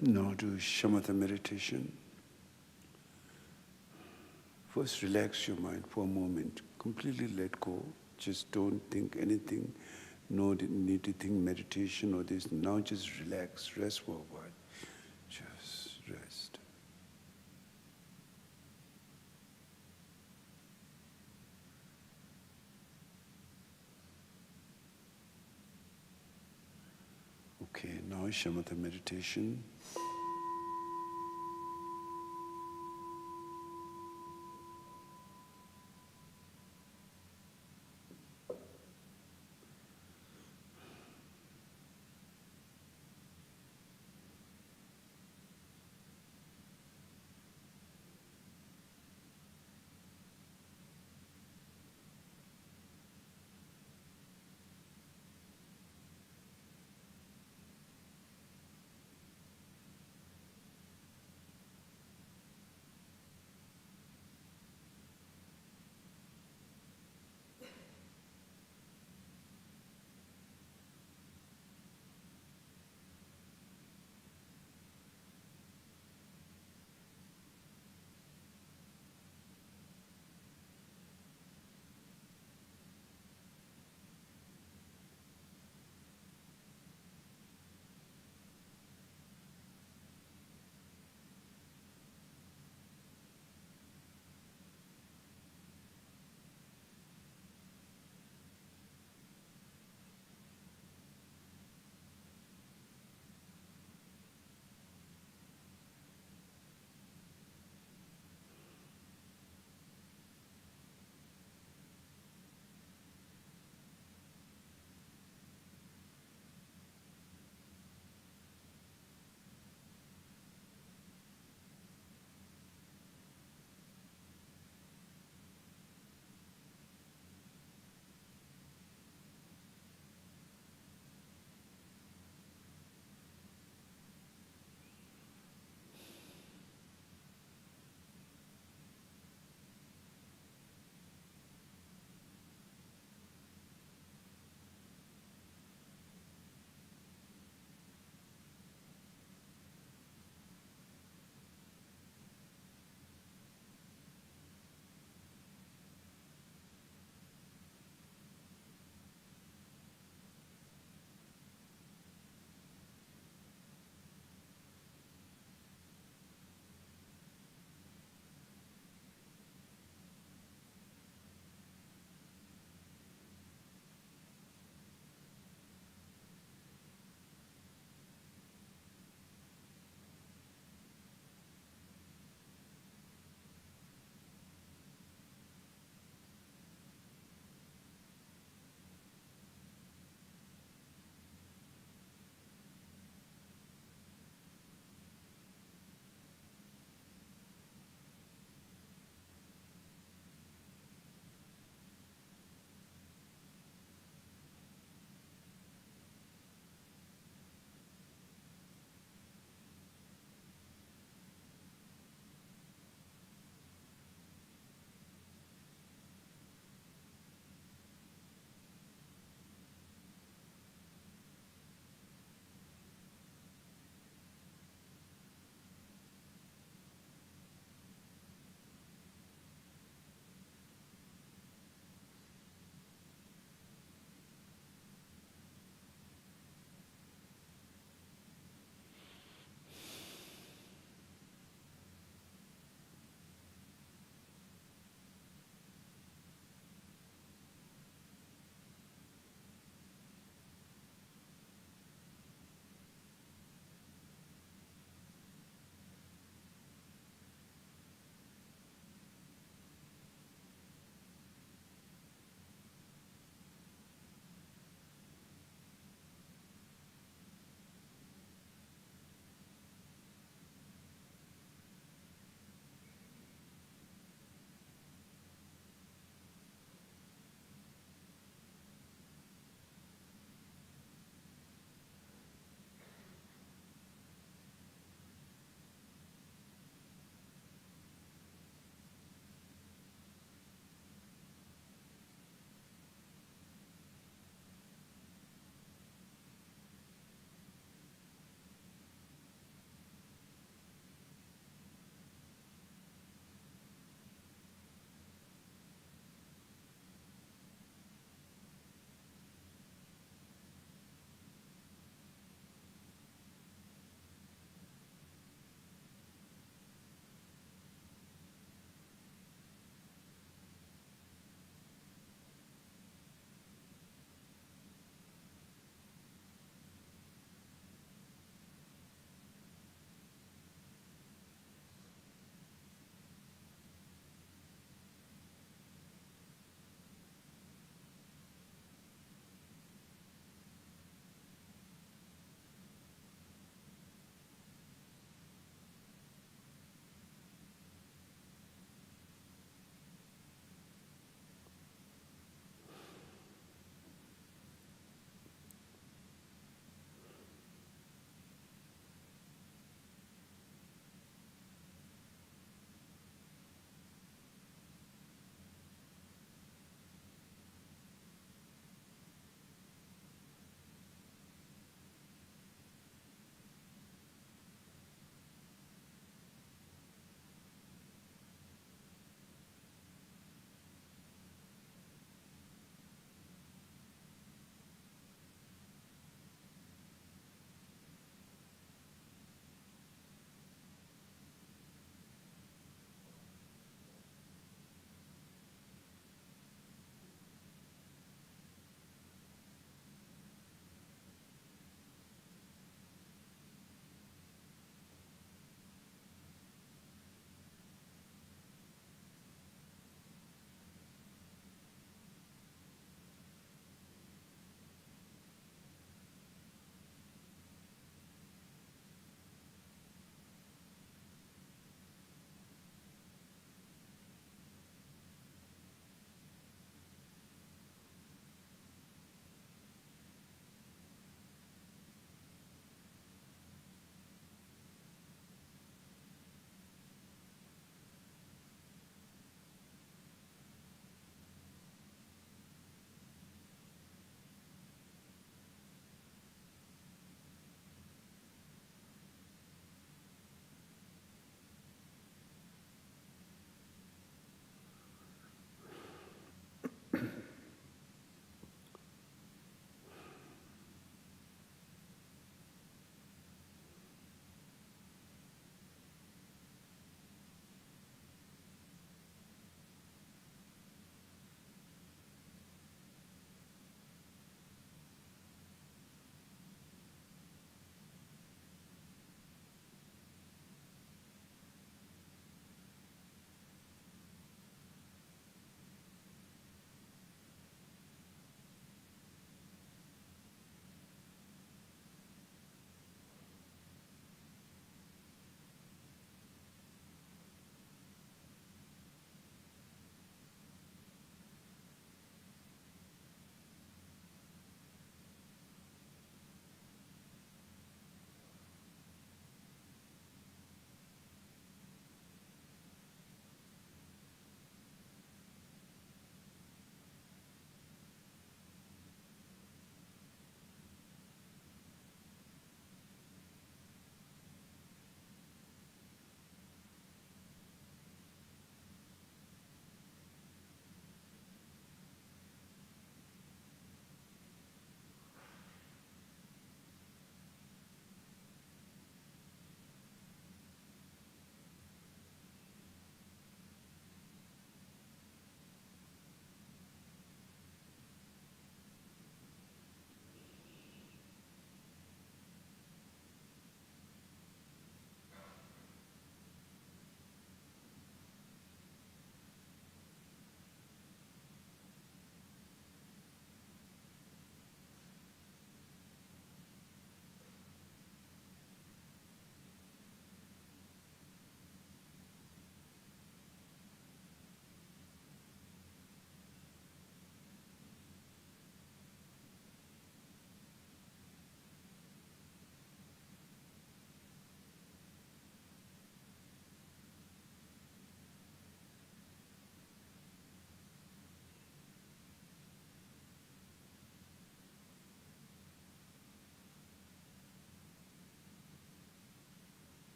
now do shamatha meditation. First, relax your mind for a moment. Completely let go. Just don't think anything. No need to think meditation or this. Now just relax. Rest for a while. Just rest. Okay, now shamatha meditation.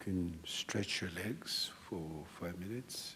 can stretch your legs for 5 minutes.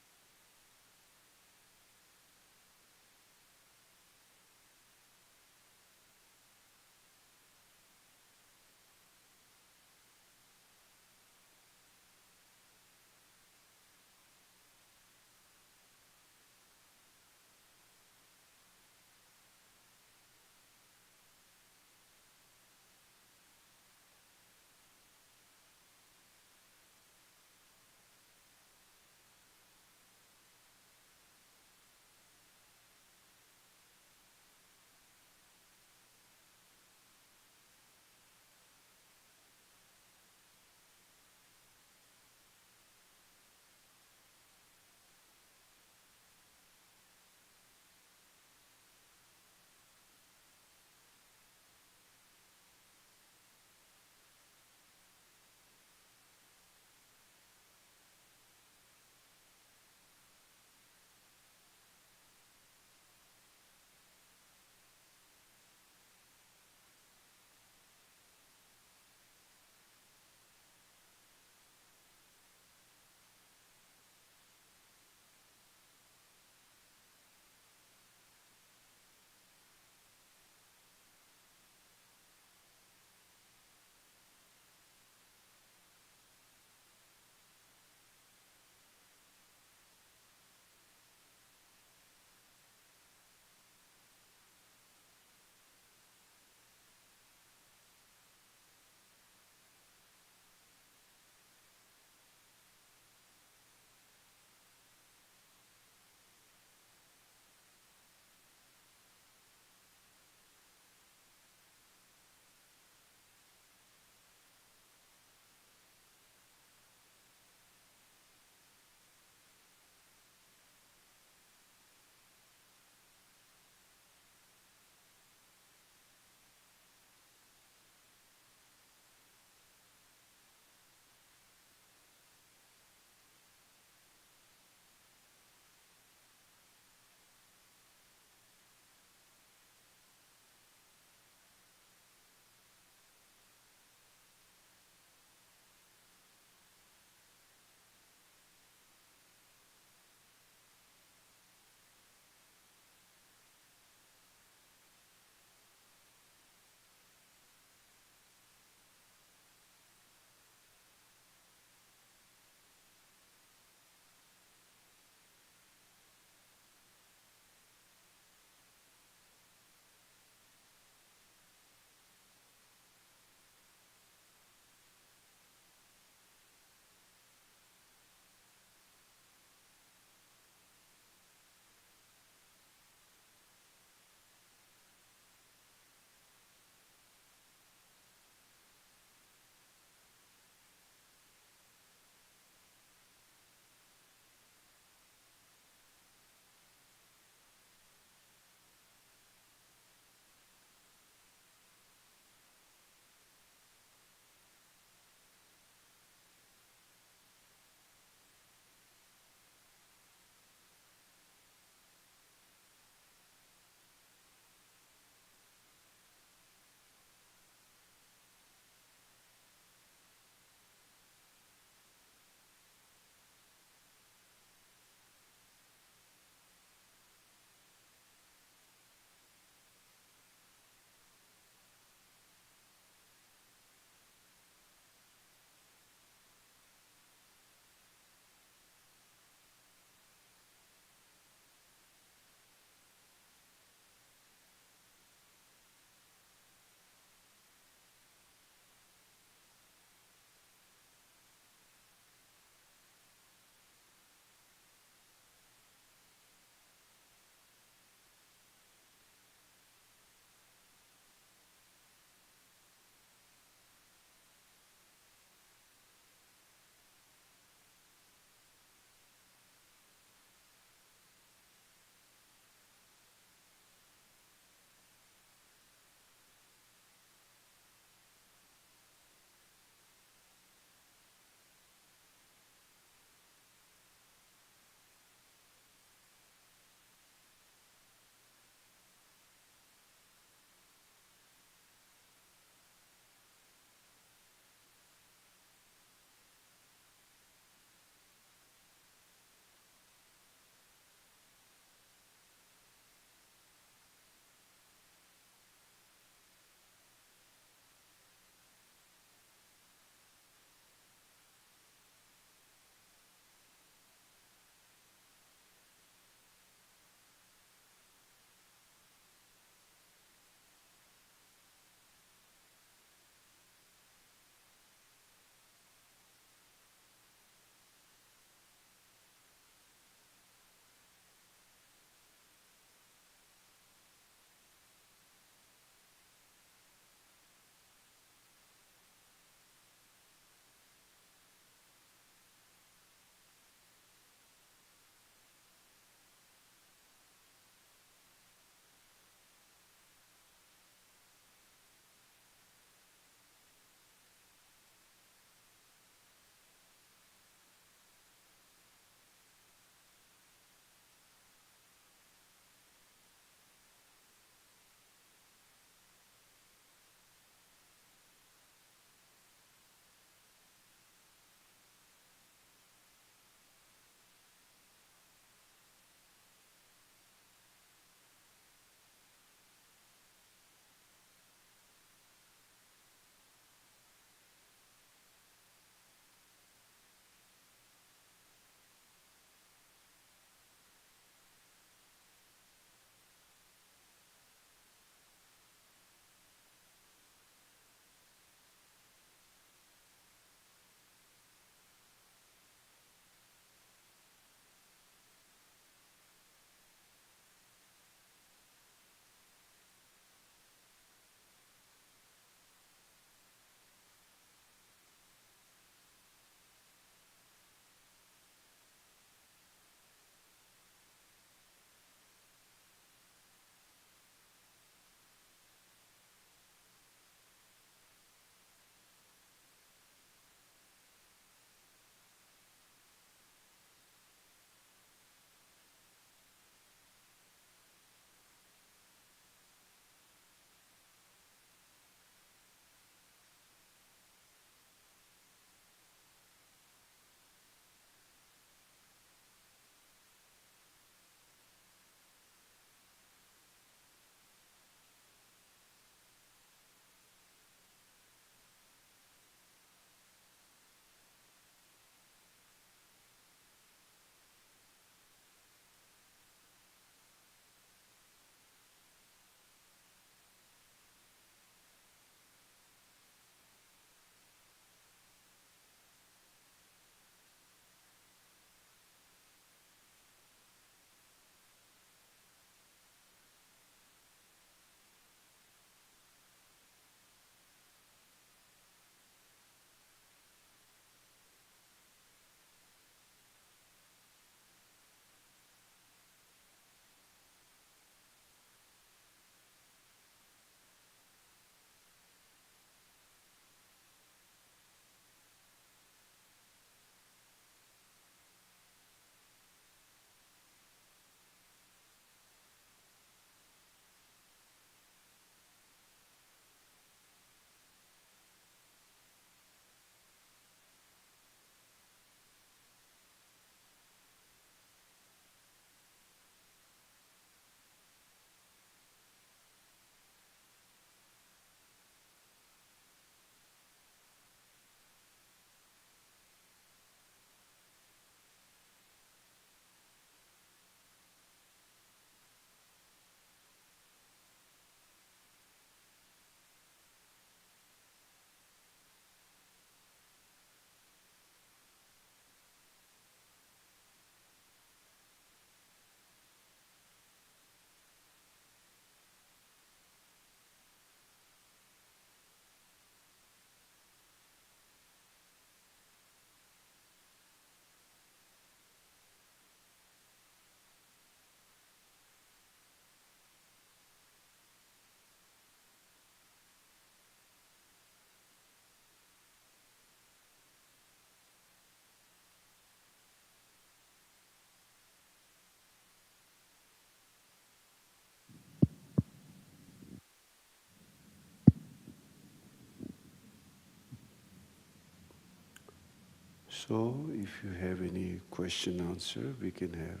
So if you have any question answer, we can have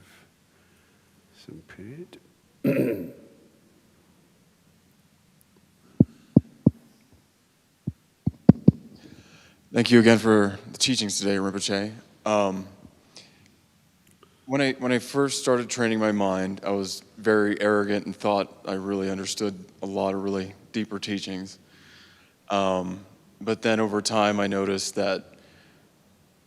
some period. Thank you again for the teachings today, Rinpoche. When I first started training my mind, I was very arrogant and thought I really understood a lot of really deeper teachings. But then over time, I noticed that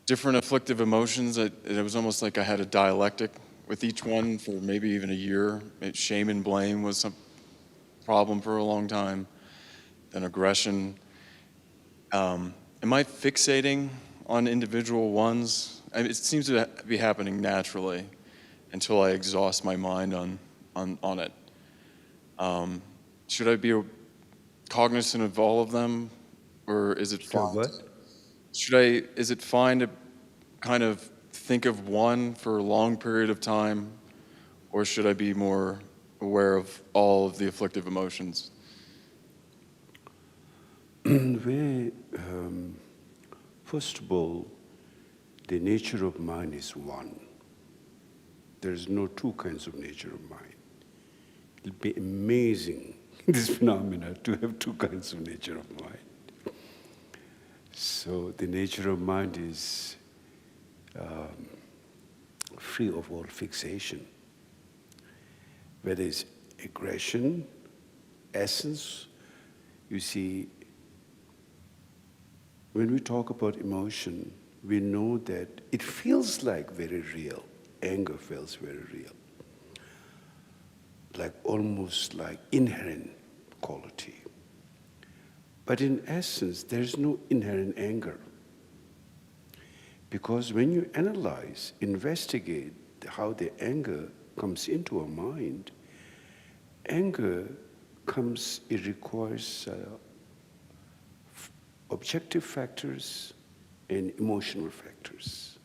different afflictive emotions, it was almost like I had a dialectic with each one for maybe even a year. Shame and blame was some problem for a long time, then aggression. Am I fixating on individual ones? It seems to be happening naturally until I exhaust my mind on it. Should I be cognizant of all of them, or is it fine? What? Is it fine to kind of think of one for a long period of time, or should I be more aware of all of the afflictive emotions? First of all, the nature of mind is one. There is no two kinds of nature of mind. It'll be amazing, this phenomena, to have two kinds of nature of mind. So the nature of mind is free of all fixation. Whether it's aggression, essence, you see, when we talk about emotion, we know that it feels like very real. Anger feels very real. Like almost like inherent quality. But in essence, there's no inherent anger. Because when you analyze, investigate how the anger comes into our mind, anger comes, it requires objective factors and emotional factors.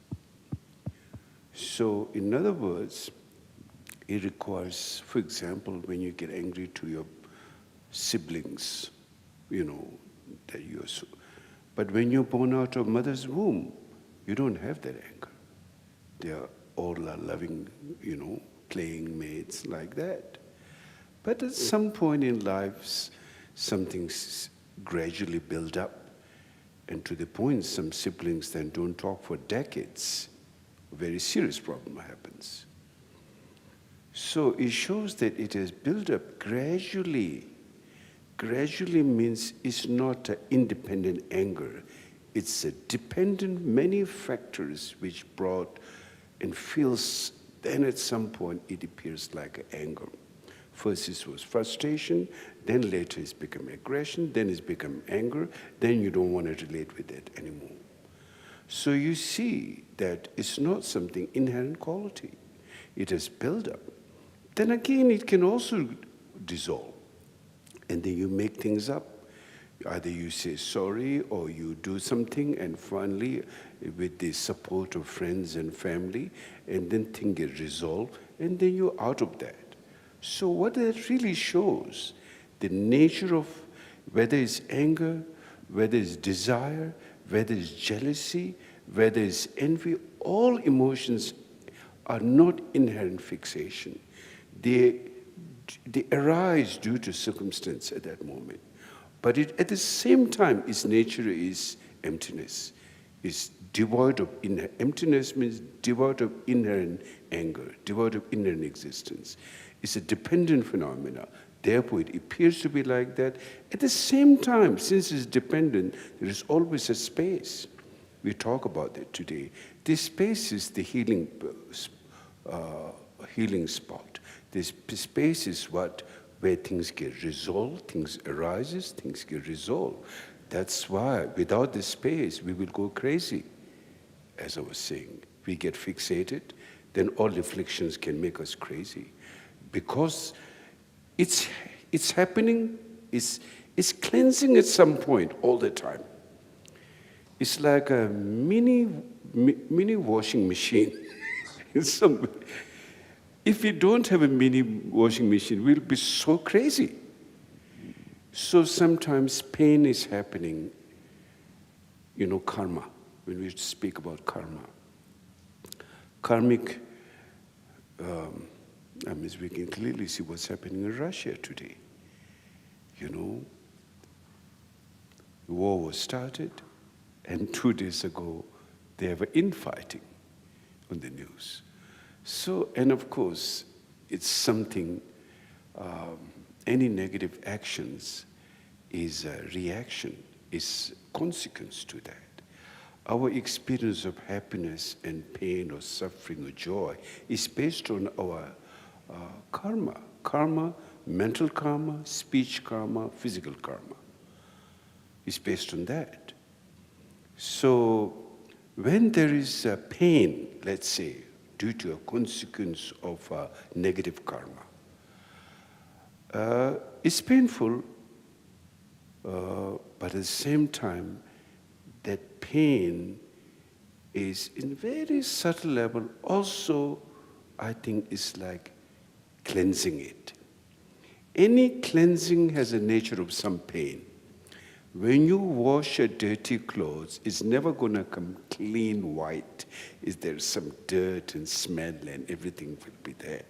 So, in other words, it requires, for example, when you get angry to your siblings, that you're so. But when you're born out of mother's womb, you don't have that anger. They are all loving, playing mates like that. But at some point in life, something gradually build up. And to the point, some siblings then don't talk for decades. A very serious problem happens. So it shows that it has built up gradually. Gradually means it's not an independent anger. It's a dependent many factors which brought and feels, then at some point it appears like anger. First it was frustration, then later it's become aggression, then it's become anger, then you don't want to relate with it anymore. So you see that it's not something inherent quality. It has built up. Then again, it can also dissolve. And then you make things up. Either you say sorry or you do something, and finally, with the support of friends and family, and then things get resolved, and then you're out of that. So what that really shows, the nature of whether it's anger, whether it's desire, whether it's jealousy, whether it's envy, all emotions are not inherent fixation. They arise due to circumstance at that moment. But at the same time, its nature is emptiness. It's devoid of emptiness means devoid of inherent anger, devoid of inherent existence. It's a dependent phenomena. Therefore, it appears to be like that. At the same time, since it's dependent, there is always a space. We talk about it today. This space is the healing spot. This space is where things get resolved, things arises, things get resolved. That's why without this space, we will go crazy. As I was saying, we get fixated, then all afflictions can make us crazy. Because it's happening, it's cleansing at some point all the time. It's like a mini washing machine. If we don't have a mini washing machine, we'll be so crazy. So sometimes pain is happening, karma. when we speak about karma. Karmic, we can clearly see what's happening in Russia today. You know, the war was started, and 2 days ago, they were infighting on the news. So, and of course, it's something, any negative actions is a reaction, is consequence to that. Our experience of happiness and pain or suffering or joy is based on our karma. Karma, mental karma, speech karma, physical karma. It's based on that. So when there is pain, let's say, due to a consequence of negative karma, it's painful, but at the same time, that pain is in very subtle level also, I think, is like cleansing it. Any cleansing has a nature of some pain. When you wash a dirty clothes, it's never going to come clean white. There's some dirt and smell and everything will be there.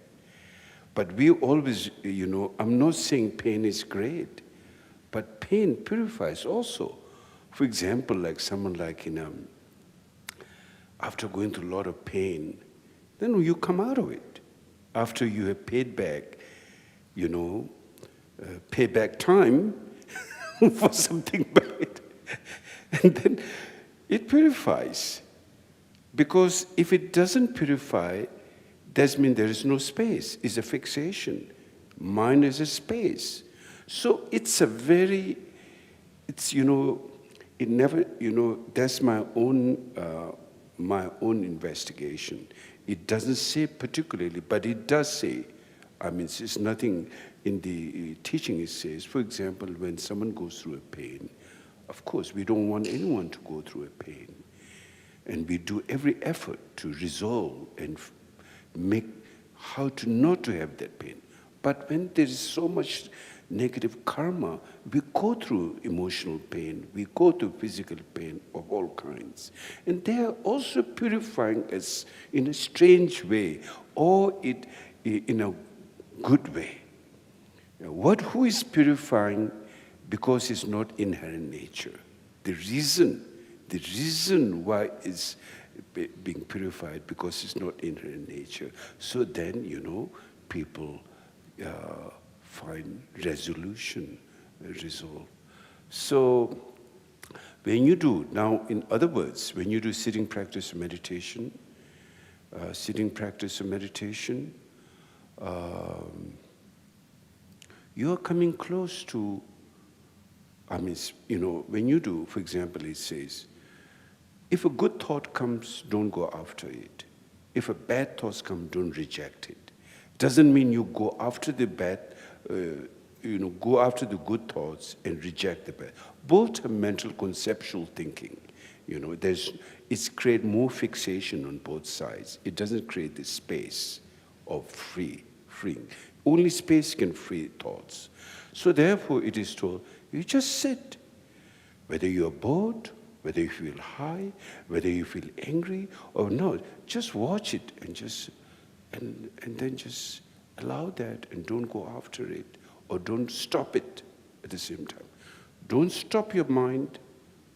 But we always, I'm not saying pain is great, but pain purifies also. For example, like someone like after going through a lot of pain, then you come out of it. After you have paid back, pay back time for something bad. And then it purifies. Because if it doesn't purify, that means there is no space. It's a fixation. Mind is a space. So it's a very, it never, that's my own investigation. It doesn't say particularly, but it does say, it's nothing in the teaching it says, for example, when someone goes through a pain, of course, we don't want anyone to go through a pain. And we do every effort to resolve and make how to not to have that pain. But when there is so much negative karma, we go through emotional pain, we go through physical pain of all kinds. And they are also purifying us in a strange way, or in a good way. Who is purifying? Because it's not inherent nature. The reason why it's being purified, because it's not inherent nature. So then, people find resolution, resolve. So when you do, now in other words, when you do sitting practice of meditation, you are coming close to, when you do, for example, it says, if a good thought comes, don't go after it. If a bad thought comes, don't reject it. Doesn't mean you go after the bad, go after the good thoughts and reject the bad. Both are mental conceptual thinking. It's create more fixation on both sides. It doesn't create this space of freeing. Only space can free thoughts. So therefore it is told, you just sit. Whether you're bored, whether you feel high, whether you feel angry or not, just watch it and then just allow that and don't go after it or don't stop it at the same time. Don't stop your mind,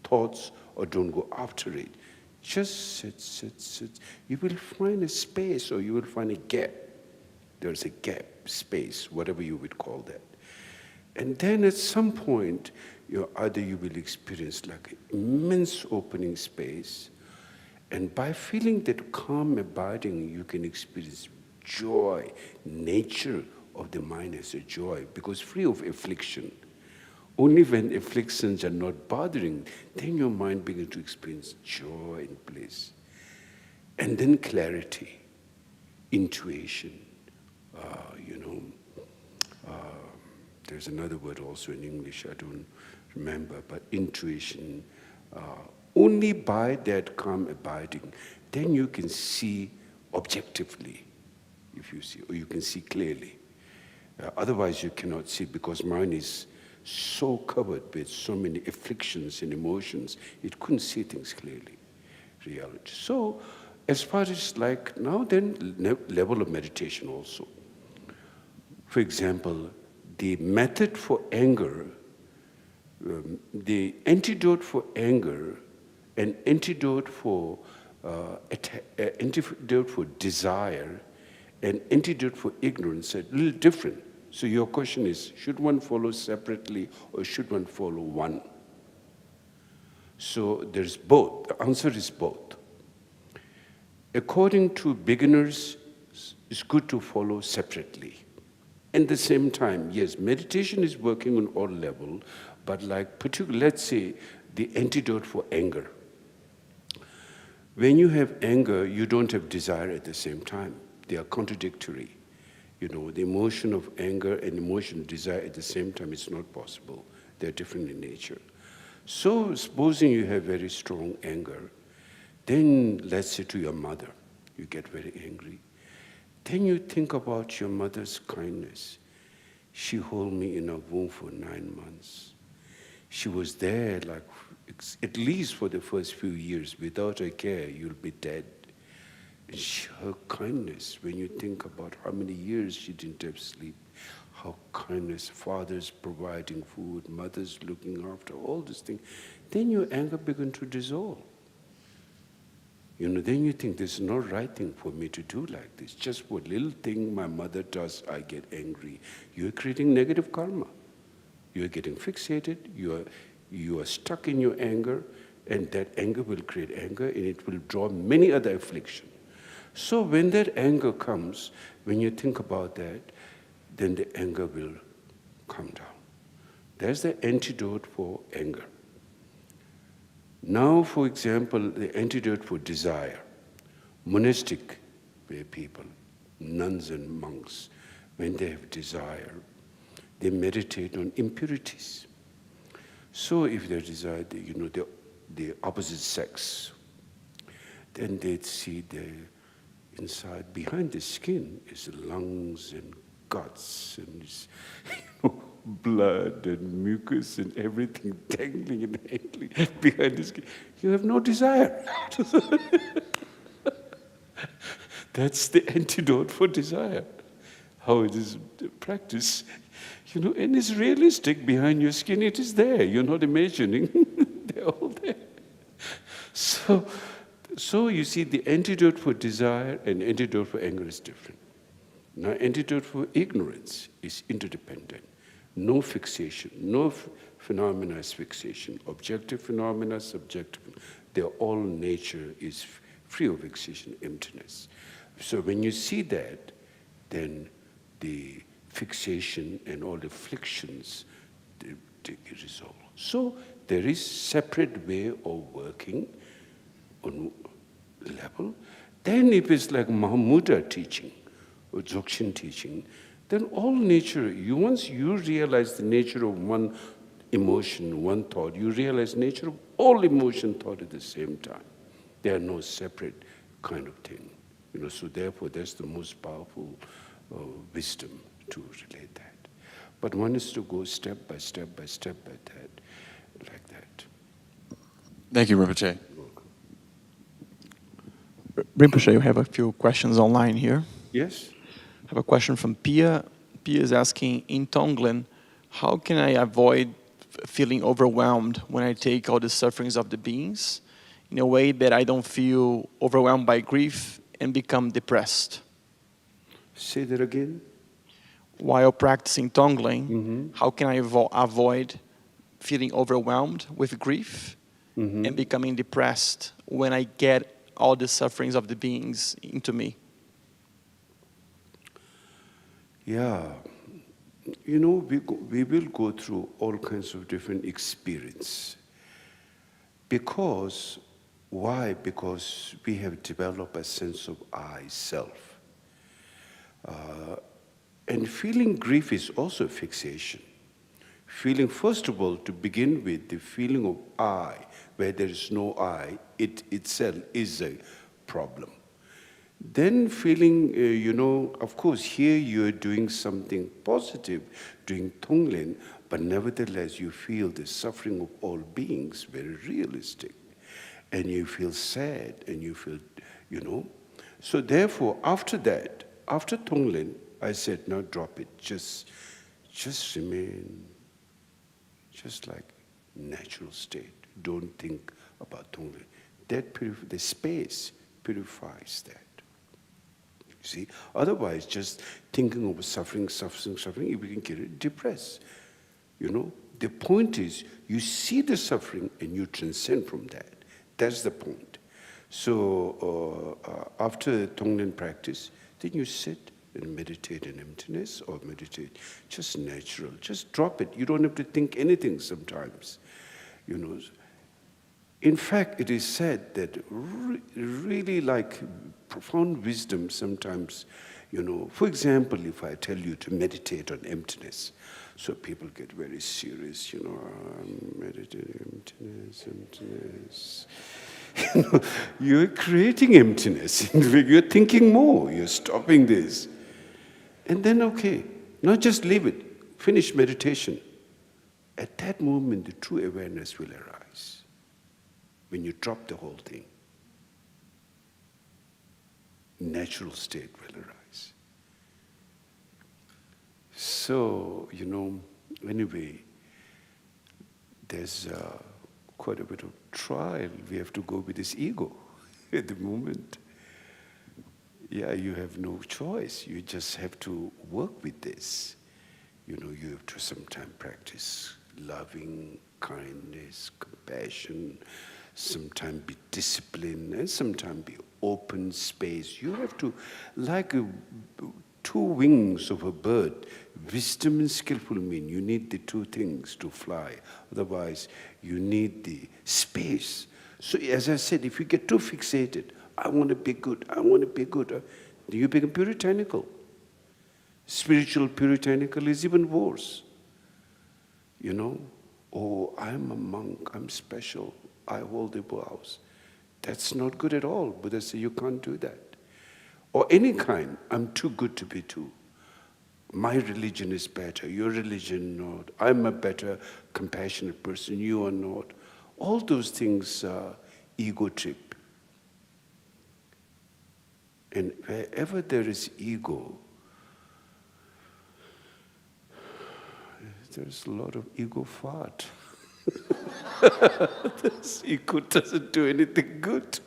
thoughts, or don't go after it. Just sit. You will find a space or you will find a gap. There's a gap, space, whatever you would call that. And then at some point, either you will experience like an immense opening space, and by feeling that calm abiding, you can experience joy, nature of the mind as a joy, because free of affliction. Only when afflictions are not bothering, then your mind begins to experience joy and bliss. And then clarity, intuition, there's another word also in English, I don't remember, but intuition. Only by that calm abiding, then you can see objectively, if you see, or you can see clearly. Otherwise you cannot see, because mind is so covered with so many afflictions and emotions, it couldn't see things clearly. reality. So, as far as like now then, level of meditation also. For example, the method for anger, the antidote for anger, and antidote for desire, and antidote for ignorance are a little different. So your question is, should one follow separately or should one follow one? So there's both. The answer is both. According to beginners, it's good to follow separately. At the same time, yes, meditation is working on all levels, but like particularly, let's say, the antidote for anger. When you have anger, you don't have desire at the same time. They are contradictory. You know, the emotion of anger and emotion of desire at the same time is not possible. They're different in nature. So supposing you have very strong anger, then let's say to your mother, you get very angry. Then you think about your mother's kindness. She held me in her womb for 9 months. She was there like at least for the first few years. Without her care, you'll be dead. And her kindness, when you think about how many years she didn't have sleep, how kindness, fathers providing food, mothers looking after, all these things, then your anger begins to dissolve. You know, then you think this is not right thing for me to do like this. Just for a little thing my mother does, I get angry. You're creating negative karma. You're getting fixated, you are stuck in your anger, and that anger will create anger, and it will draw many other afflictions. So when that anger comes, when you think about that, then the anger will come down. That's the antidote for anger. Now, for example, the antidote for desire. Monastic people, nuns and monks, when they have desire, they meditate on impurities. So if they desire, the opposite sex, then they'd see the inside, behind the skin is lungs and guts and blood and mucus and everything dangling and hanging behind the skin. You have no desire. That's the antidote for desire. How it is practiced. And it's realistic. Behind your skin, it is there. You're not imagining. They're all there. So you see, the antidote for desire and antidote for anger is different. Now, antidote for ignorance is interdependent. No fixation. No phenomena is fixation. Objective phenomena, subjective. Their all nature is free of fixation, emptiness. So when you see that, then the fixation and all the afflictions, they get resolved. So there is separate way of working on level. Then if it's like Mahamudra teaching or Dzogchen teaching, then all nature, once you realize the nature of one emotion, one thought, you realize nature of all emotion, thought at the same time. There are no separate kind of thing. So therefore that's the most powerful wisdom to relate that. But one is to go step by step by step by that, like that. Thank you, Rinpoche. Rinpoche, you have a few questions online here. Yes? I have a question from Pia. Pia is asking, in Tonglen, how can I avoid feeling overwhelmed when I take all the sufferings of the beings in a way that I don't feel overwhelmed by grief and become depressed? Say that again. While practicing Tonglen, how can I avoid feeling overwhelmed with grief and becoming depressed when I get all the sufferings of the beings into me? Yeah. We will go through all kinds of different experience. Because, why? Because we have developed a sense of I, self. And feeling grief is also fixation. Feeling, first of all, to begin with, the feeling of I, where there is no I, it itself is a problem. Then feeling, of course, here you're doing something positive, doing Tonglen, but nevertheless you feel the suffering of all beings, very realistic. and you feel sad, and you feel, So therefore, after that, after Tonglen, I said, now drop it. Just remain, just like natural state. Don't think about Tonglen. The space purifies that. You see? Otherwise, just thinking of suffering, you can get depressed. The point is, you see the suffering and you transcend from that. That's the point. So after Tonglen practice, then you sit and meditate in emptiness or meditate just natural. Just drop it. You don't have to think anything sometimes. In fact, it is said that really like profound wisdom sometimes, for example, if I tell you to meditate on emptiness, so people get very serious, I'm meditating emptiness. You're creating emptiness. You're thinking more. You're stopping this. And then, okay, not just leave it. Finish meditation. At that moment, the true awareness will arise. When you drop the whole thing, natural state will arise. So, anyway, there's quite a bit of trial. We have to go with this ego at the moment. Yeah, you have no choice. You just have to work with this. You have to sometimes practice loving, kindness, compassion, sometimes be disciplined, and sometimes be open space. You have to, like two wings of a bird, wisdom and skillful mean you need the two things to fly. Otherwise, you need the space. So as I said, if you get too fixated, I want to be good, you become puritanical. Spiritual puritanical is even worse. Oh, I'm a monk, I'm special, I hold the vows. That's not good at all. Buddha said you can't do that. Or any kind, I'm too good to be true. My religion is better, your religion not. I'm a better compassionate person, you are not. All those things are ego trip. And wherever there is ego, there's a lot of ego fart. This ego doesn't do anything good.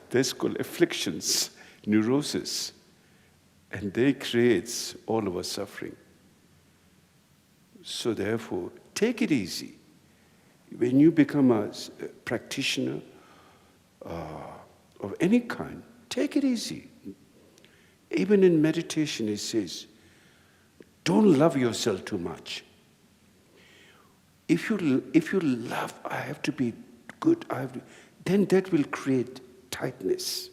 That's called afflictions, neurosis. And they create all of our suffering. So therefore, take it easy. When you become a practitioner of any kind, take it easy. Even in meditation it says, don't love yourself too much. If you love, I have to be good, then that will create tightness.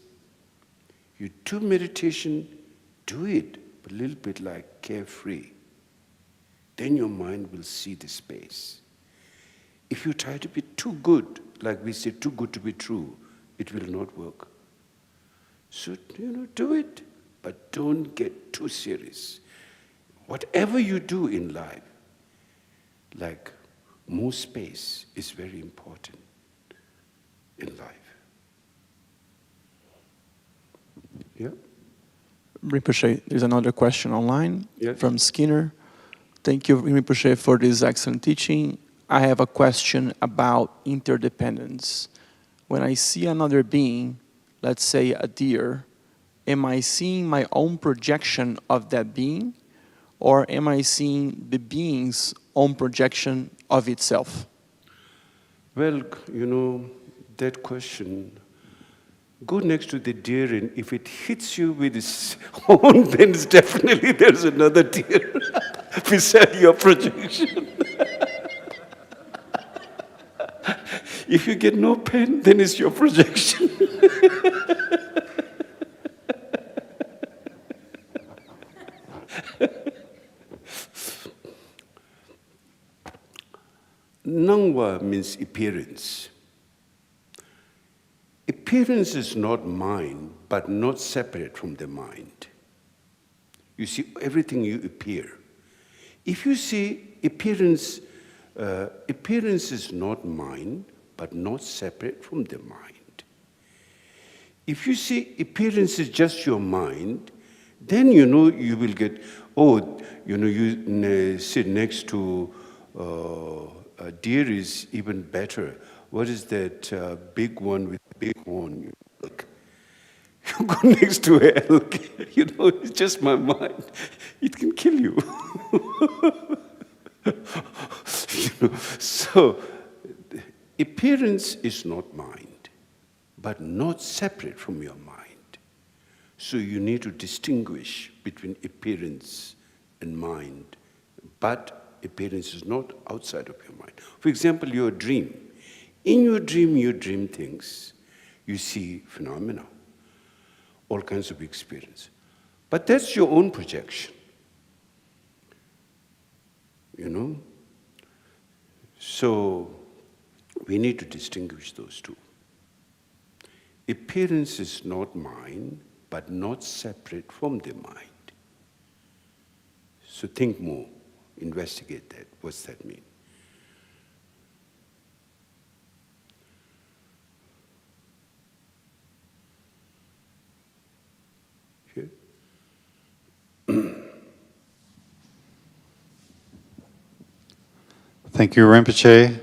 You do meditation, do it a little bit like carefree. Then your mind will see the space. If you try to be too good, like we say, too good to be true, it will not work. So, do it, but don't get too serious. Whatever you do in life, like more space is very important in life. Yeah? Rinpoche, there's another question online Yes. from Skinner. Thank you, Rinpoche, for this excellent teaching. I have a question about interdependence. When I see another being, let's say a deer, am I seeing my own projection of that being? Or am I seeing the being's own projection of itself? Well, that question, go next to the deer, and if it hits you with its horn, then it's definitely there's another deer beside your projection. If you get no pain, then it's your projection. Nangwa means appearance. Appearance is not mind, but not separate from the mind. You see, everything you appear. If you see appearance is not mind, but not separate from the mind. If you see appearance is just your mind, then you will get, you sit next to a deer is even better. What is that big one with big horn? Elk. You go next to an elk, it's just my mind. It can kill you. So appearance is not mind, but not separate from your mind. So you need to distinguish between appearance and mind, but appearance is not outside of your mind. For example, your dream. In your dream, you dream things. You see phenomena, all kinds of experience. But that's your own projection. So we need to distinguish those two. Appearance is not mind, but not separate from the mind. So think more, investigate that. What's that mean? Here? Thank you, Rinpoche.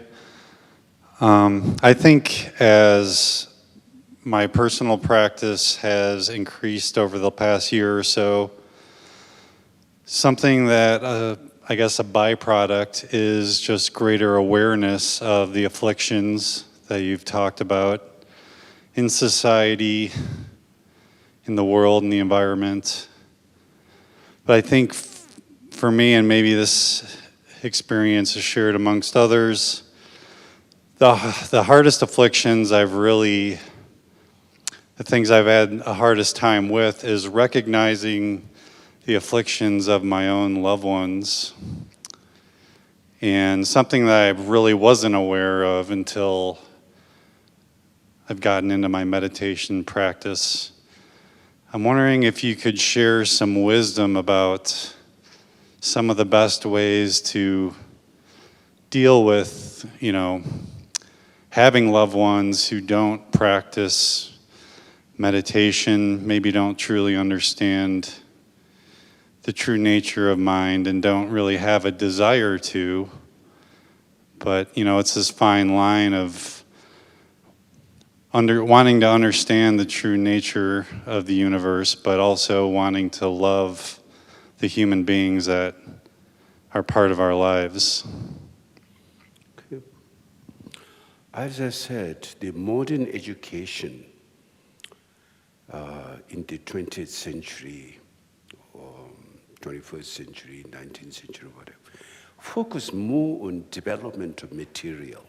I think as my personal practice has increased over the past year or so, something that I guess a byproduct is just greater awareness of the afflictions that you've talked about in society, in the world, in the environment. But I think for me, and maybe this experience is shared amongst others, the hardest afflictions the things I've had the hardest time with is recognizing the afflictions of my own loved ones. And something that I really wasn't aware of until I've gotten into my meditation practice. I'm wondering if you could share some wisdom about some of the best ways to deal with, having loved ones who don't practice meditation, maybe don't truly understand the true nature of mind and don't really have a desire to. But, it's this fine line of wanting to understand the true nature of the universe, but also wanting to love the human beings that are part of our lives. Okay. As I said, the modern education in the 20th century, or 21st century, 19th century, whatever, focus more on development of material,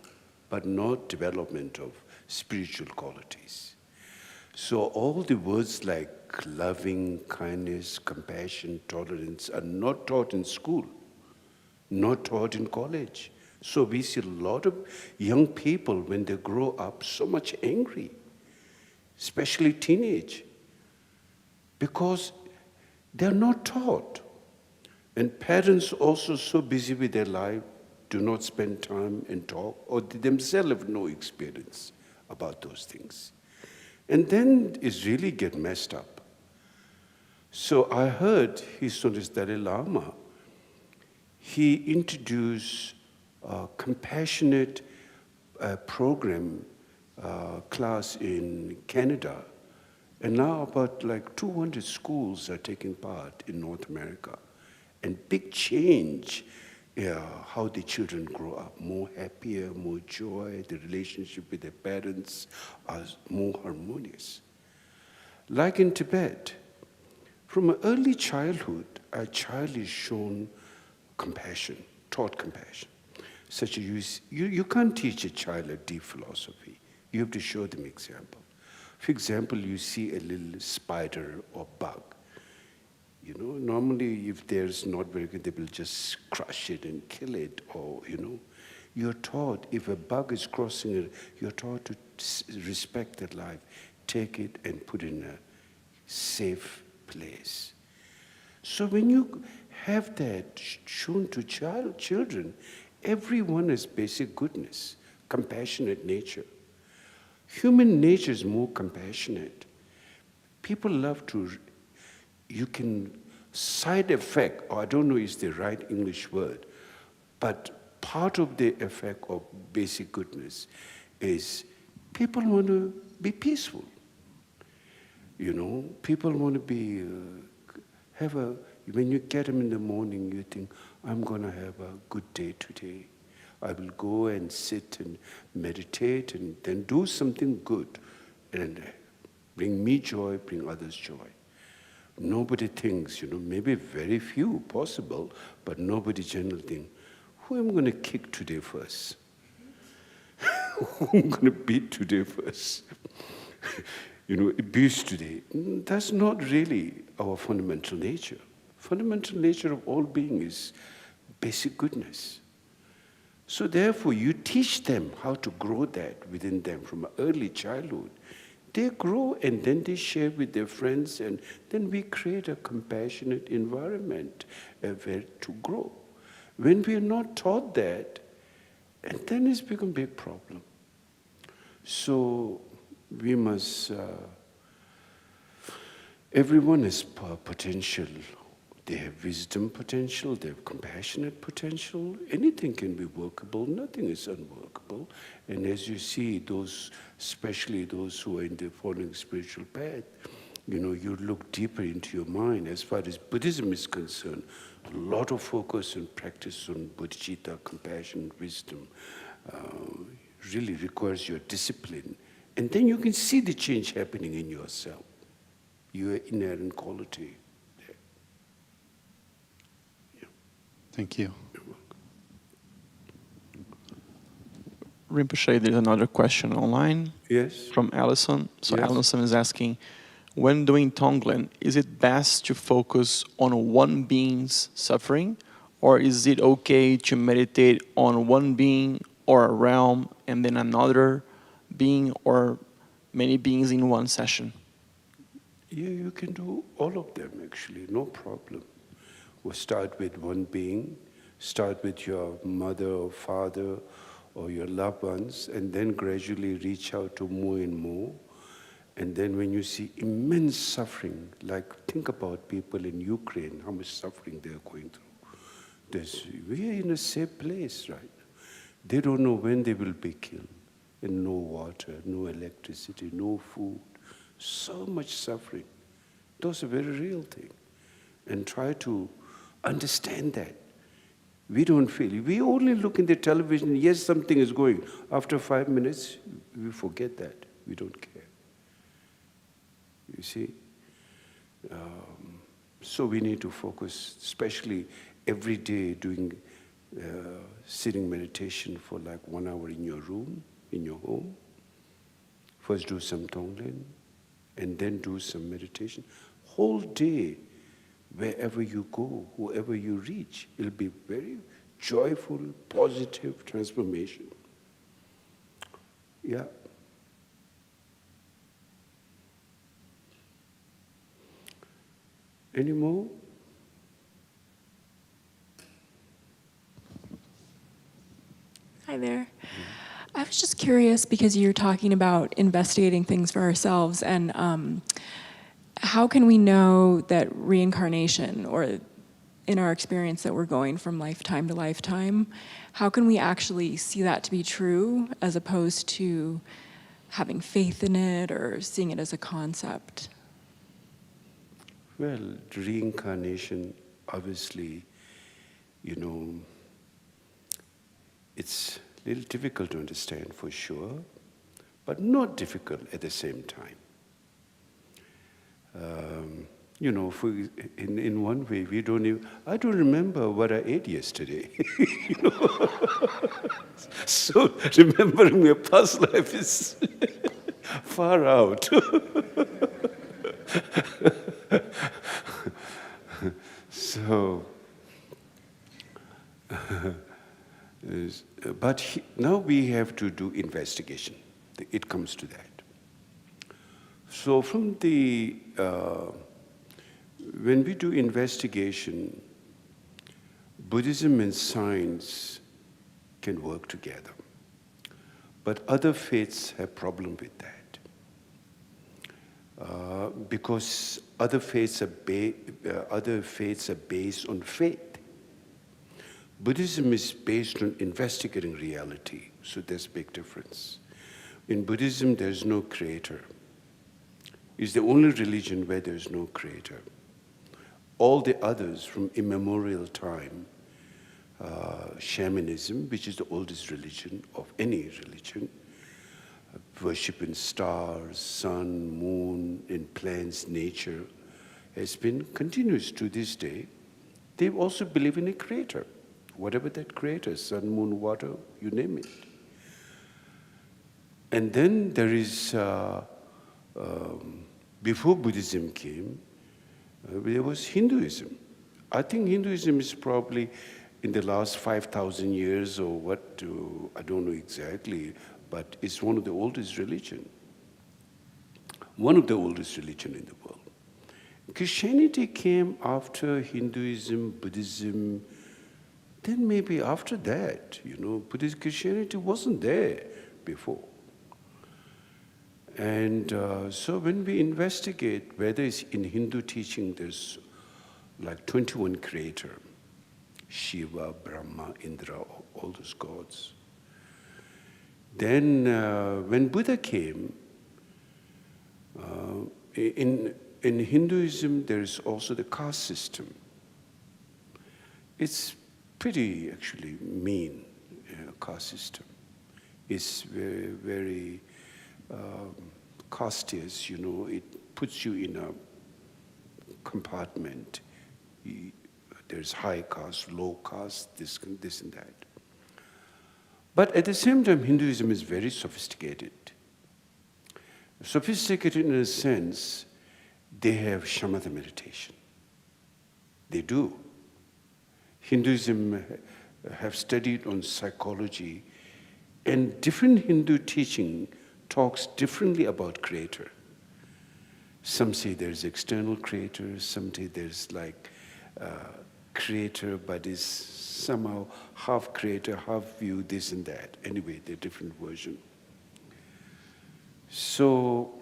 but not development of spiritual qualities. So all the words like loving, kindness, compassion, tolerance are not taught in school, not taught in college. So we see a lot of young people, when they grow up, so much angry, especially teenage, because they're not taught. And parents also so busy with their life, do not spend time and talk, or they themselves have no experience about those things. And then it really get messed up. So I heard His Holiness Dalai Lama, he introduced a compassionate program class in Canada. And now about 200 schools are taking part in North America. And big change, how the children grow up, more happier, more joy, the relationship with their parents are more harmonious. Like in Tibet, from early childhood, a child is shown compassion, taught compassion. Such as you can't teach a child a deep philosophy. You have to show them example. For example, you see a little spider or bug. Normally if there's not very good, they will just crush it and kill it, or, You're taught, if a bug is crossing it, you're taught to respect that life. Take it and put it in a safe place. So when you have that shown to children, everyone has basic goodness, compassionate nature. Human nature is more compassionate. People love to, you can, side effect, or I don't know is the right English word, but part of the effect of basic goodness is people want to be peaceful. You know, people want to be, when you get them in the morning, you think, I'm going to have a good day today. I will go and sit and meditate and then do something good and bring me joy, bring others joy. Nobody thinks, maybe very few possible, but nobody generally thinks, who am I going to kick today first? Who am I going to beat today first? Abuse today. That's not really our fundamental nature. Fundamental nature of all being is basic goodness. So therefore, you teach them how to grow that within them from early childhood. They grow and then they share with their friends, and then we create a compassionate environment where to grow. When we are not taught that, and then it's become a big problem. So we must, everyone has potential. They have wisdom potential, they have compassionate potential. Anything can be workable, nothing is unworkable. And as you see, those, especially those who are in the following spiritual path, you look deeper into your mind. As far as Buddhism is concerned, a lot of focus and practice on bodhicitta, compassion, wisdom, really requires your discipline. And then you can see the change happening in yourself, your inherent quality. Thank you. Rinpoche, there's another question online. Yes. From Allison. So Yes. Allison is asking, when doing Tonglen, is it best to focus on one being's suffering, or is it okay to meditate on one being or a realm and then another being or many beings in one session? Yeah, you can do all of them actually, no problem. We'll start with one being, start with your mother or father or your loved ones, and then gradually reach out to more and more. And then when you see immense suffering, like think about people in Ukraine, how much suffering they're going through. We are in a safe place right now. They don't know when they will be killed. And no water, no electricity, no food. So much suffering. Those are very real things. And try to understand that. We don't feel. We only look in the television, yes, something is going. After 5 minutes, we forget that. We don't care. You see? So we need to focus, especially every day doing sitting meditation for like 1 hour in your room, in your home. First do some Tonglen, and then do some meditation. Whole day, wherever you go, whoever you reach, it'll be very joyful, positive transformation. Yeah. Any more? Hi there. I was just curious because you're talking about investigating things for ourselves, and how can we know that reincarnation, or in our experience that we're going from lifetime to lifetime, how can we actually see that to be true as opposed to having faith in it or seeing it as a concept? Well, reincarnation, obviously, it's a little difficult to understand for sure, but not difficult at the same time. In one way, we don't even, I don't remember what I ate yesterday. So remembering my past life is far out. So, now we have to do investigation. It comes to that. So from the, when we do investigation, Buddhism and science can work together. But other faiths have problem with that. Because other faiths are based on faith. Buddhism is based on investigating reality, so there's a big difference. In Buddhism, there's no creator. It's the only religion where there's no creator. All the others from immemorial time, shamanism, which is the oldest religion of any religion, worship in stars, sun, moon, in plants, nature, has been continuous to this day. They also believe in a creator, whatever that creator, sun, moon, water, you name it. And then there is, before Buddhism came, there was Hinduism. I think Hinduism is probably in the last 5,000 years or what, I don't know exactly, but it's one of the oldest religion. One of the oldest religion in the world. Christianity came after Hinduism, Buddhism, then maybe after that, Buddhist Christianity wasn't there before. And so when we investigate whether it's in Hindu teaching, there's like 21 creator, Shiva, Brahma, Indra, all those gods. Then when Buddha came, in Hinduism there is also the caste system. It's pretty actually mean caste system. It's very, very casteist, it puts you in a compartment. There's high caste, low caste, this and that. But at the same time, Hinduism is very sophisticated. Sophisticated in a sense, they have shamatha meditation. They do. Hinduism have studied on psychology, and different Hindu teaching talks differently about creator. Some say there's external creator, some say there's like creator, but is somehow half creator, half view, this and that. Anyway, they're different version. So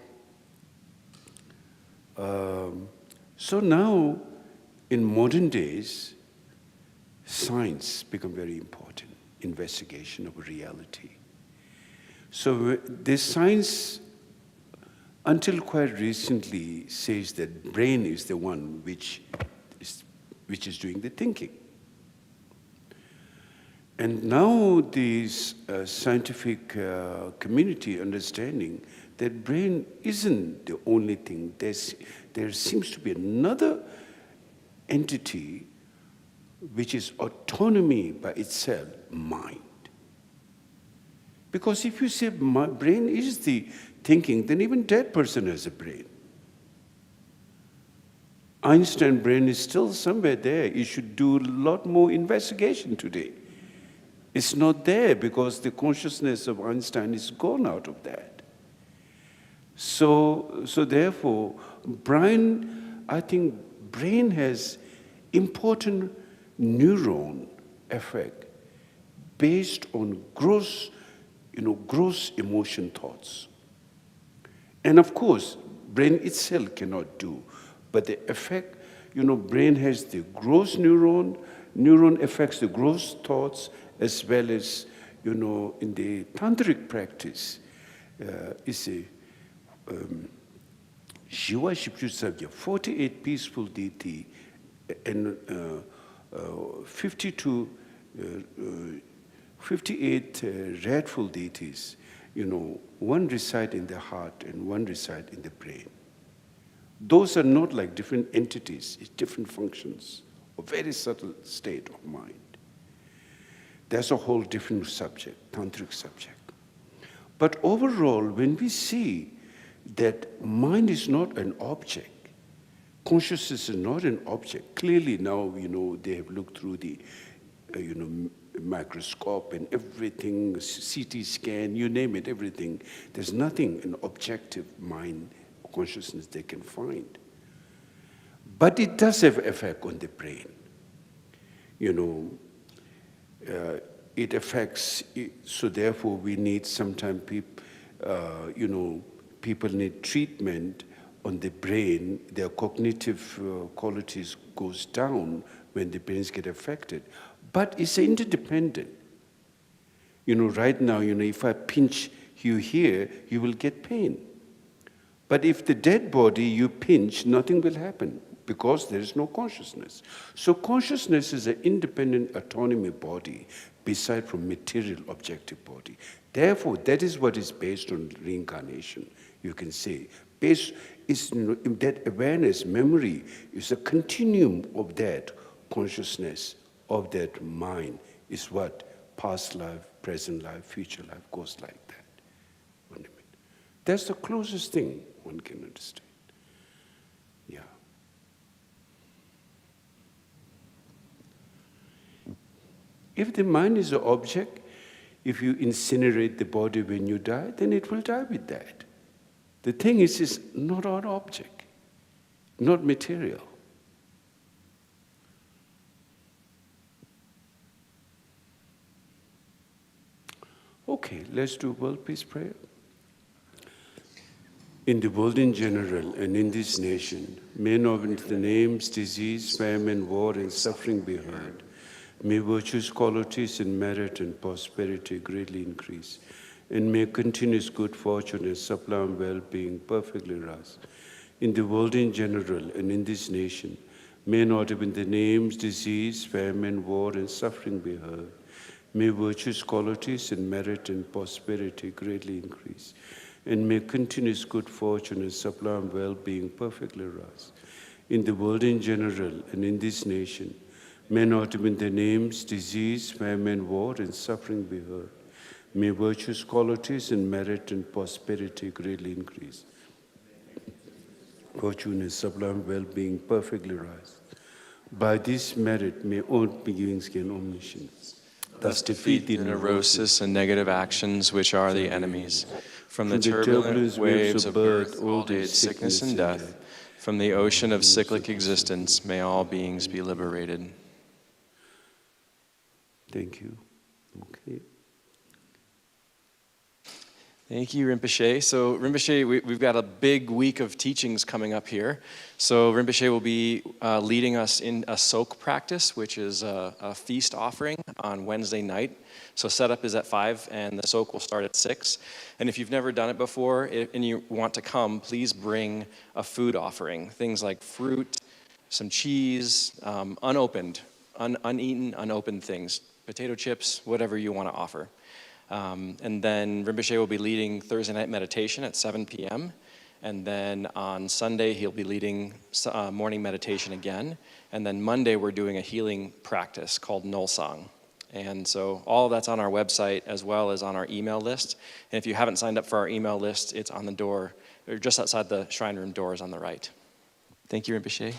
now, in modern days, science become very important, investigation of reality. So this science, until quite recently, says that brain is the one which is doing the thinking. And now this scientific community understanding that brain isn't the only thing. There seems to be another entity which is autonomy by itself, mind. Because if you say my brain is the thinking, then even dead person has a brain. Einstein's brain is still somewhere there. You should do a lot more investigation today. It's not there because the consciousness of Einstein is gone out of that. So therefore, I think brain has important neuron effect based on gross emotion thoughts. And of course, brain itself cannot do, but the effect, brain has the gross neuron affects the gross thoughts, as well as, in the tantric practice, is a Shiva Shipshutsabhya, 48 peaceful deity, and 58 wrathful deities, one reside in the heart and one reside in the brain. Those are not like different entities, it's different functions, a very subtle state of mind. That's a whole different subject, tantric subject. But overall, when we see that mind is not an object, consciousness is not an object, clearly now, they have looked through the, microscope and everything, CT scan, you name it, everything. There's nothing, an objective mind, consciousness they can find. But it does have effect on the brain. it affects, so therefore we need sometimes people need treatment on the brain. Their cognitive qualities goes down when the brains get affected. But it's interdependent. Right now, if I pinch you here, you will get pain. But if the dead body you pinch, nothing will happen because there is no consciousness. So consciousness is an independent autonomy body beside from material objective body. Therefore, that is what is based on reincarnation, you can say. Based is that awareness, memory is a continuum of that consciousness, of that mind, is what past life, present life, future life goes like that. That's the closest thing one can understand. Yeah. If the mind is the object, if you incinerate the body when you die, then it will die with that. The thing is, it's not an object, not material. Okay, let's do world peace prayer. In the world in general and in this nation, may not the names, disease, famine, war, and suffering be heard. May virtues, qualities, and merit and prosperity greatly increase. And may continuous good fortune and sublime well-being perfectly rise. In the world in general and in this nation, may not even the names, disease, famine, war, and suffering be heard. May virtues, qualities, and merit and prosperity greatly increase. And may continuous good fortune and sublime well-being perfectly rise. In the world in general and in this nation, may not even the names, disease, famine, war, and suffering be heard. May virtues, qualities, and merit and prosperity greatly increase. Fortune and sublime well-being perfectly rise. By this merit, may all beings gain omniscience. Thus defeat the neurosis and negative actions which are the enemies. From the turbulent waves of birth, old age, sickness, and death, from the ocean of cyclic existence, may all beings be liberated. Thank you. Okay. Thank you, Rinpoche. So Rinpoche, we've got a big week of teachings coming up here. So Rinpoche will be leading us in a soak practice, which is a feast offering on Wednesday night. So setup is at 5, and the soak will start at 6. And if you've never done it before and you want to come, please bring a food offering. Things like fruit, some cheese, unopened, uneaten, unopened things. Potato chips, whatever you want to offer. And then Rinpoche will be leading Thursday night meditation at 7 p.m. And then on Sunday, he'll be leading morning meditation again. And then Monday, we're doing a healing practice called Nolsang. And so all of that's on our website as well as on our email list. And if you haven't signed up for our email list, it's on the door, or just outside the shrine room doors on the right. Thank you, Rinpoche.